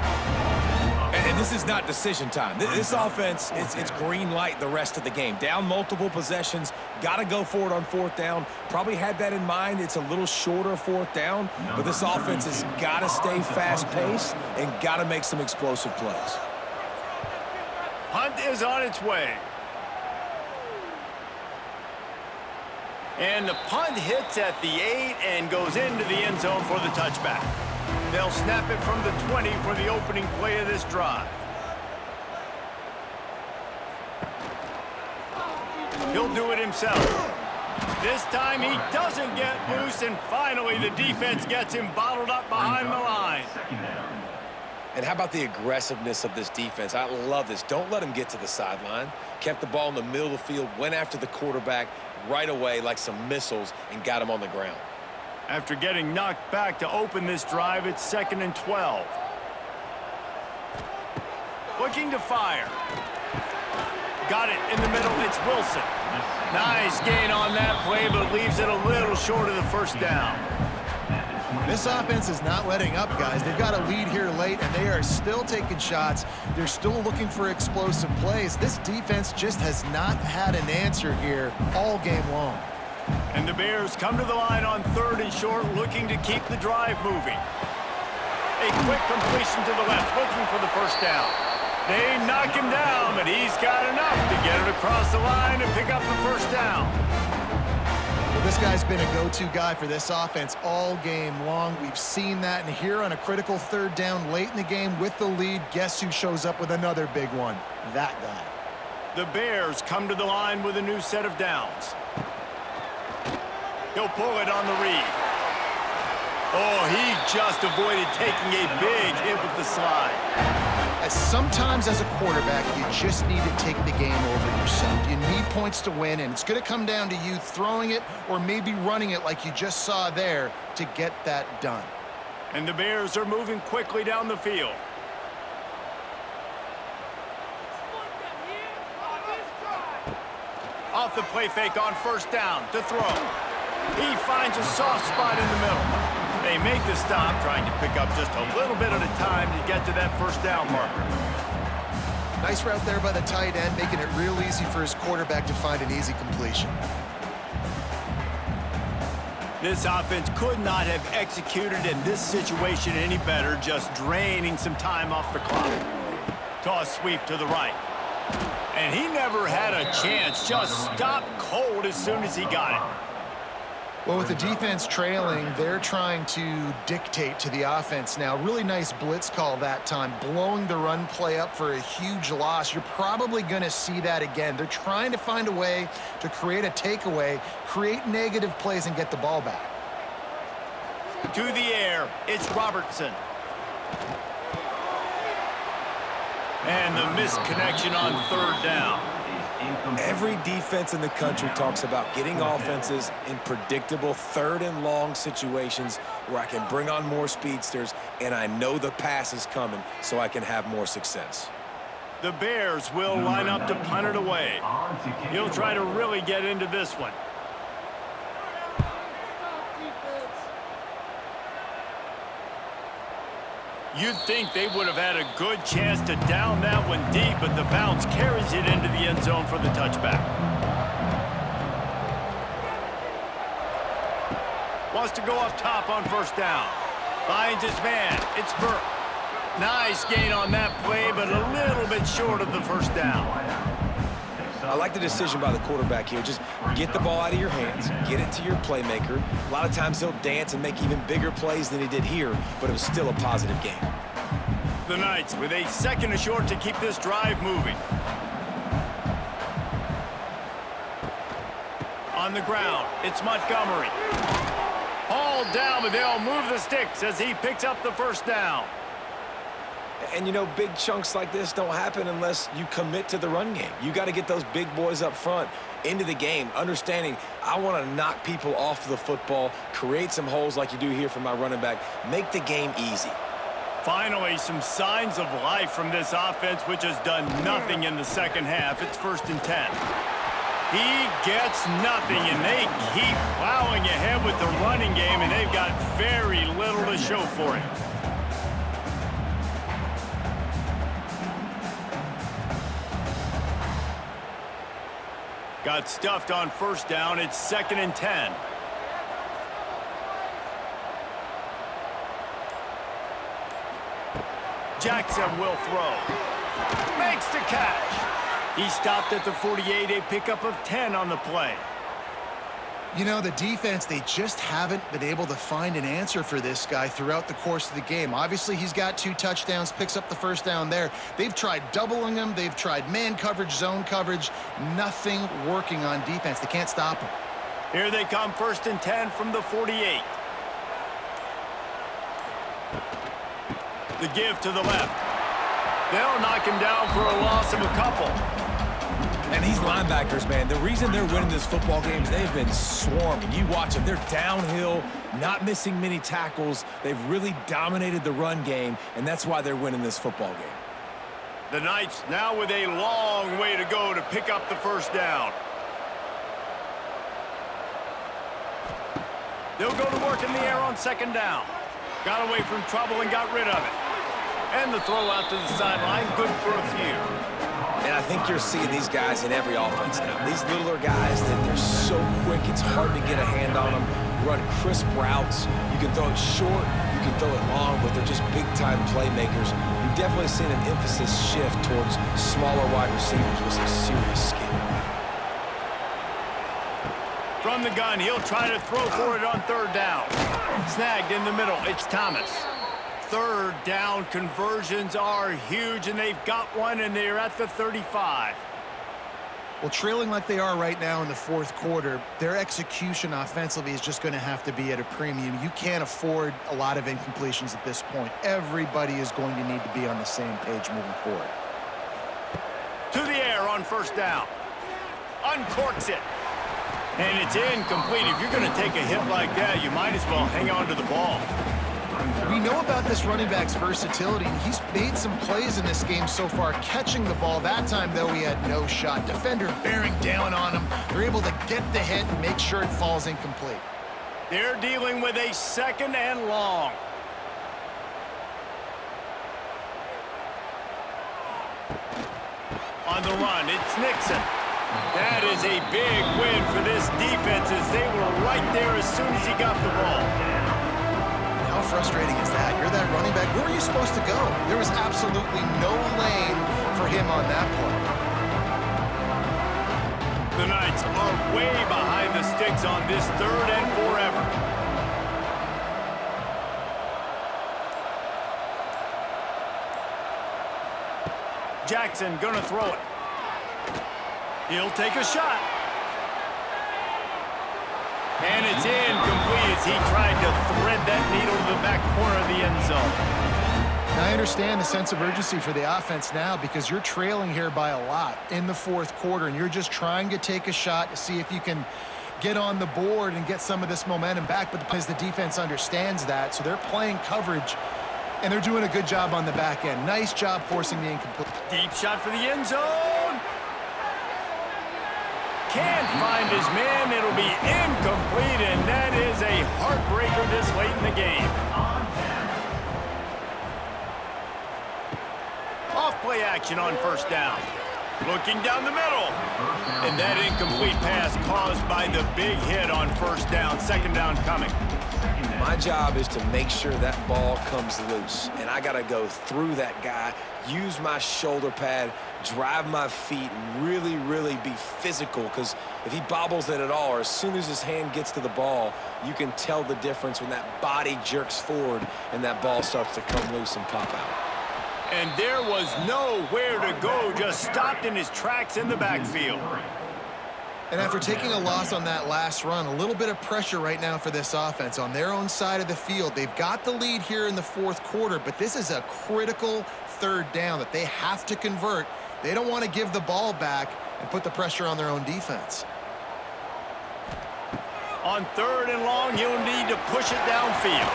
And this is not decision time. This offense, it's green light the rest of the game. Down multiple possessions, got to go for it on 4th down. Probably had that in mind. It's a little shorter 4th down, but this offense has got to stay fast-paced and got to make some explosive plays. Hunt is on its way. And the punt hits at the 8 and goes into the end zone for the touchback. They'll snap it from the 20 for the opening play of this drive. He'll do it himself. This time he doesn't get loose, and finally the defense gets him bottled up behind the line. And how about the aggressiveness of this defense? I love this. Don't let him get to the sideline. Kept the ball in the middle of the field, went after the quarterback right away like some missiles and got him on the ground. After getting knocked back to open this drive, it's 2nd and 12. Looking to fire. Got it in the middle. It's Wilson. Nice gain on that play, but leaves it a little short of the 1st down. This offense is not letting up, guys. They've got a lead here late, and they are still taking shots. They're still looking for explosive plays. This defense just has not had an answer here all game long. And the Bears come to the line on 3rd and short, looking to keep the drive moving. A quick completion to the left, looking for the 1st down. They knock him down, but he's got enough to get it across the line and pick up the 1st down. Well, this guy's been a go-to guy for this offense all game long. We've seen that, and here on a critical 3rd down late in the game with the lead, guess who shows up with another big one? That guy. The Bears come to the line with a new set of downs. He'll pull it on the read. Oh, he just avoided taking a big hit with the slide. Sometimes as a quarterback, you just need to take the game over yourself. You need points to win, and it's going to come down to you throwing it or maybe running it like you just saw there to get that done. And the Bears are moving quickly down the field. Off the play fake on 1st down to throw. He finds a soft spot in the middle. They make the stop, trying to pick up just a little bit at a time to get to that 1st down marker. Nice route there by the tight end, making it real easy for his quarterback to find an easy completion. This offense could not have executed in this situation any better, just draining some time off the clock. Toss sweep to the right. And he never had a chance, just stopped cold as soon as he got it. Well, with the defense trailing, they're trying to dictate to the offense now. Really nice blitz call that time, blowing the run play up for a huge loss. You're probably going to see that again. They're trying to find a way to create a takeaway, create negative plays, and get the ball back. To the air, it's Robertson. And the misconnection on 3rd down. Every defense in the country talks about getting offenses in predictable 3rd and long situations where I can bring on more speedsters and I know the pass is coming so I can have more success. The Bears will line up to punt it away. He'll try to really get into this one. You'd think they would have had a good chance to down that one deep, but the bounce carries it into the end zone for the touchback. Wants to go up top on 1st down. Finds his man. It's Burke. Nice gain on that play, but a little bit short of the 1st down. I like the decision by the quarterback here. Just get the ball out of your hands, get it to your playmaker. A lot of times he'll dance and make even bigger plays than he did here, but it was still a positive game. The Knights with a second and short to keep this drive moving. On the ground, it's Montgomery. Hauled down, but they'll move the sticks as he picks up the first down. And, you know, big chunks like this don't happen unless you commit to the run game. You got to get those big boys up front into the game, understanding I want to knock people off the football, create some holes like you do here for my running back, make the game easy. Finally, some signs of life from this offense, which has done nothing in the second half. It's 1st and 10. He gets nothing, and they keep plowing ahead with the running game, and they've got very little to show for it. Got stuffed on 1st down. It's 2nd and 10. Jackson will throw. Makes the catch. He stopped at the 48, a pickup of 10 on the play. You know, the defense, they just haven't been able to find an answer for this guy throughout the course of the game. Obviously, he's got 2 touchdowns, picks up the 1st down there. They've tried doubling him. They've tried man coverage, zone coverage. Nothing working on defense. They can't stop him. Here they come, 1st and 10 from the 48. The give to the left. They'll knock him down for a loss of a couple. And these linebackers, man, the reason they're winning this football game is they've been swarming. You watch them. They're downhill, not missing many tackles. They've really dominated the run game, and that's why they're winning this football game. The Knights now with a long way to go to pick up the 1st down. They'll go to work in the air on 2nd down. Got away from trouble and got rid of it. And the throw out to the sideline, good for a few. And I think you're seeing these guys in every offense now. These littler guys, they're so quick, it's hard to get a hand on them. Run crisp routes. You can throw it short, you can throw it long, but they're just big-time playmakers. You've definitely seen an emphasis shift towards smaller wide receivers with some serious skill. From the gun, he'll try to throw for it on 3rd down. Snagged in the middle, it's Thomas. 3rd down conversions are huge, and they've got one, and they're at the 35. Well, trailing like they are right now in the 4th quarter, their execution offensively is just going to have to be at a premium. You can't afford a lot of incompletions at this point. Everybody is going to need to be on the same page moving forward. To the air on 1st down. Uncorks it. And it's incomplete. If you're going to take a hit like that, you might as well hang on to the ball. We know about this running back's versatility, and he's made some plays in this game so far, catching the ball. That time, though, he had no shot. Defender bearing down on him. They're able to get the hit and make sure it falls incomplete. They're dealing with a 2nd and long. On the run, it's Nixon. That is a big win for this defense as they were right there as soon as he got the ball. How frustrating is that? You're that running back. Where are you supposed to go? There was absolutely no lane for him on that play. The Knights are way behind the sticks on this 3rd and forever. Jackson gonna throw it. He'll take a shot. And it's incomplete as he tried to thread that needle to the back corner of the end zone. Now, I understand the sense of urgency for the offense now because you're trailing here by a lot in the 4th quarter, and you're just trying to take a shot to see if you can get on the board and get some of this momentum back. But the defense understands that, so they're playing coverage, and they're doing a good job on the back end. Nice job forcing the incomplete. Deep shot for the end zone. Can't find his man. It'll be incomplete, and that is a heartbreaker this late in the game. Off-play action on 1st down. Looking down the middle. And that incomplete pass caused by the big hit on 1st down. 2nd down coming. My job is to make sure that ball comes loose, and I got to go through that guy, use my shoulder pad, drive my feet, really, really be physical, because if he bobbles it at all, or as soon as his hand gets to the ball, you can tell the difference when that body jerks forward and that ball starts to come loose and pop out. And there was nowhere to go, just stopped in his tracks in the backfield. And after taking a loss on that last run, a little bit of pressure right now for this offense on their own side of the field. They've got the lead here in the fourth quarter, but this is a critical third down that they have to convert. They don't want to give the ball back and put the pressure on their own defense. On 3rd and long, he'll need to push it downfield.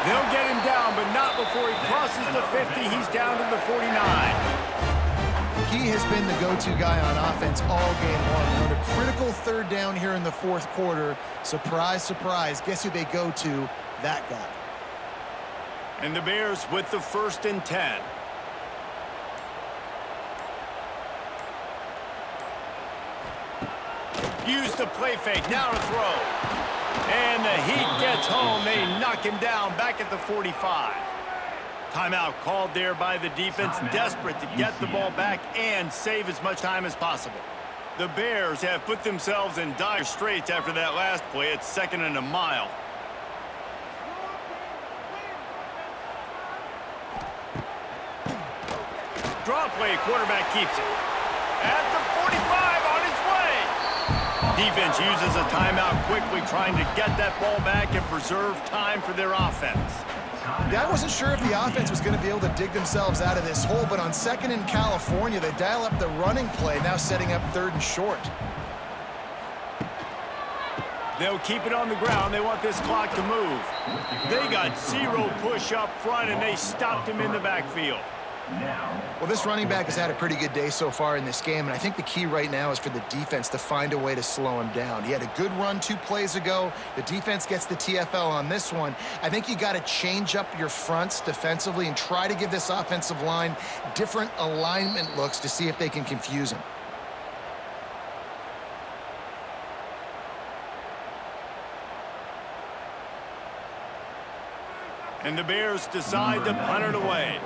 They'll get him down, but not before he crosses the 50. He's down to the 49. He has been the go-to guy on offense all game long. On a critical 3rd down here in the fourth quarter, surprise, surprise, guess who they go to? That guy. And the Bears with the 1st and 10. Use the play fake, now to throw. And the heat gets home. They knock him down back at the 45. Timeout called there by the defense, desperate to get the ball back and save as much time as possible. The Bears have put themselves in dire straits after that last play. It's 2nd and a mile. Draw play, quarterback keeps it. At the 45, on his way. Defense uses a timeout quickly, trying to get that ball back and preserve time for their offense. Yeah, I wasn't sure if the offense was going to be able to dig themselves out of this hole, but on 2nd in California, they dial up the running play, now setting up 3rd and short. They'll keep it on the ground. They want this clock to move. They got 0 push up front, and they stopped him in the backfield. Well, this running back has had a pretty good day so far in this game, and I think the key right now is for the defense to find a way to slow him down. He had a good run 2 plays ago. The defense gets the TFL on this one. I think you got to change up your fronts defensively and try to give this offensive line different alignment looks to see if they can confuse him. And the Bears decide to punt it away.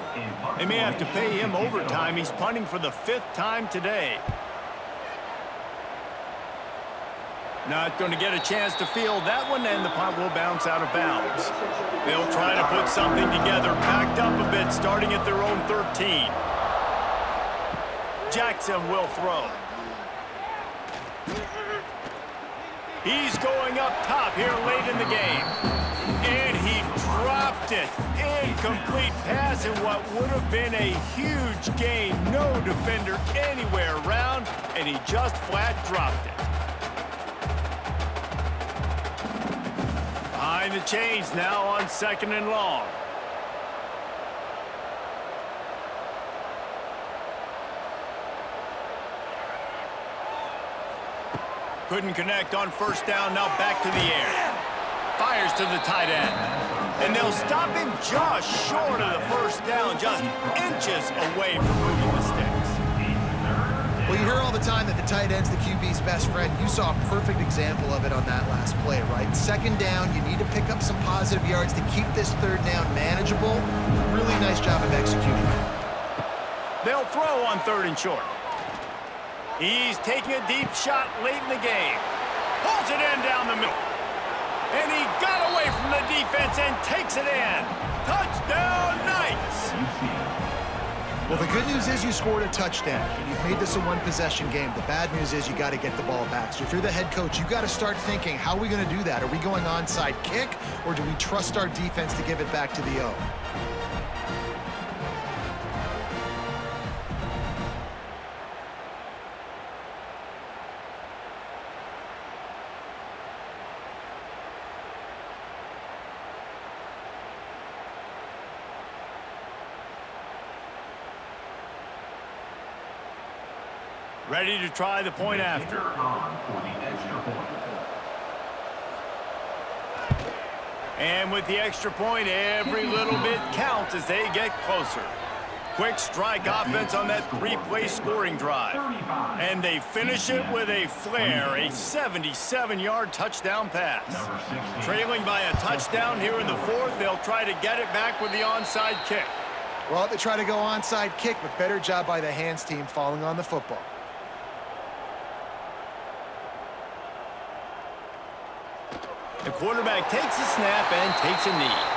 They may have to pay him overtime. He's punting for the 5th time today. Not going to get a chance to field that one, and the punt will bounce out of bounds. They'll try to put something together, backed up a bit, starting at their own 13. Jackson will throw. He's going up top here late in the game. And he dropped it. Incomplete pass in what would have been a huge gain. No defender anywhere around, and he just flat dropped it. Behind the chains now on 2nd and long. Couldn't connect on 1st down, now back to the air. Fires to the tight end. And they'll stop him just short of the 1st down, just inches away from moving the sticks. Well, you hear all the time that the tight end's the QB's best friend. You saw a perfect example of it on that last play, right? 2nd down, you need to pick up some positive yards to keep this 3rd down manageable. Really nice job of executing. They'll throw on 3rd and short. He's taking a deep shot late in the game. Pulls it in down the middle. And he got away from the defense and takes it in. Touchdown, Knights! Well, the good news is you scored a touchdown. You've made this a one-possession game. The bad news is you got to get the ball back. So if you're the head coach, you got to start thinking, how are we going to do that? Are we going onside kick, or do we trust our defense to give it back to the O? Ready to try the point after. And with the extra point, every little bit counts as they get closer. Quick strike offense on that 3-play scoring drive. And they finish it with a flair, a 77-yard touchdown pass. Trailing by a touchdown here in the fourth, they'll try to get it back with the onside kick. Well, they try to go onside kick, but better job by the hands team falling on the football. The quarterback takes a snap and takes a knee.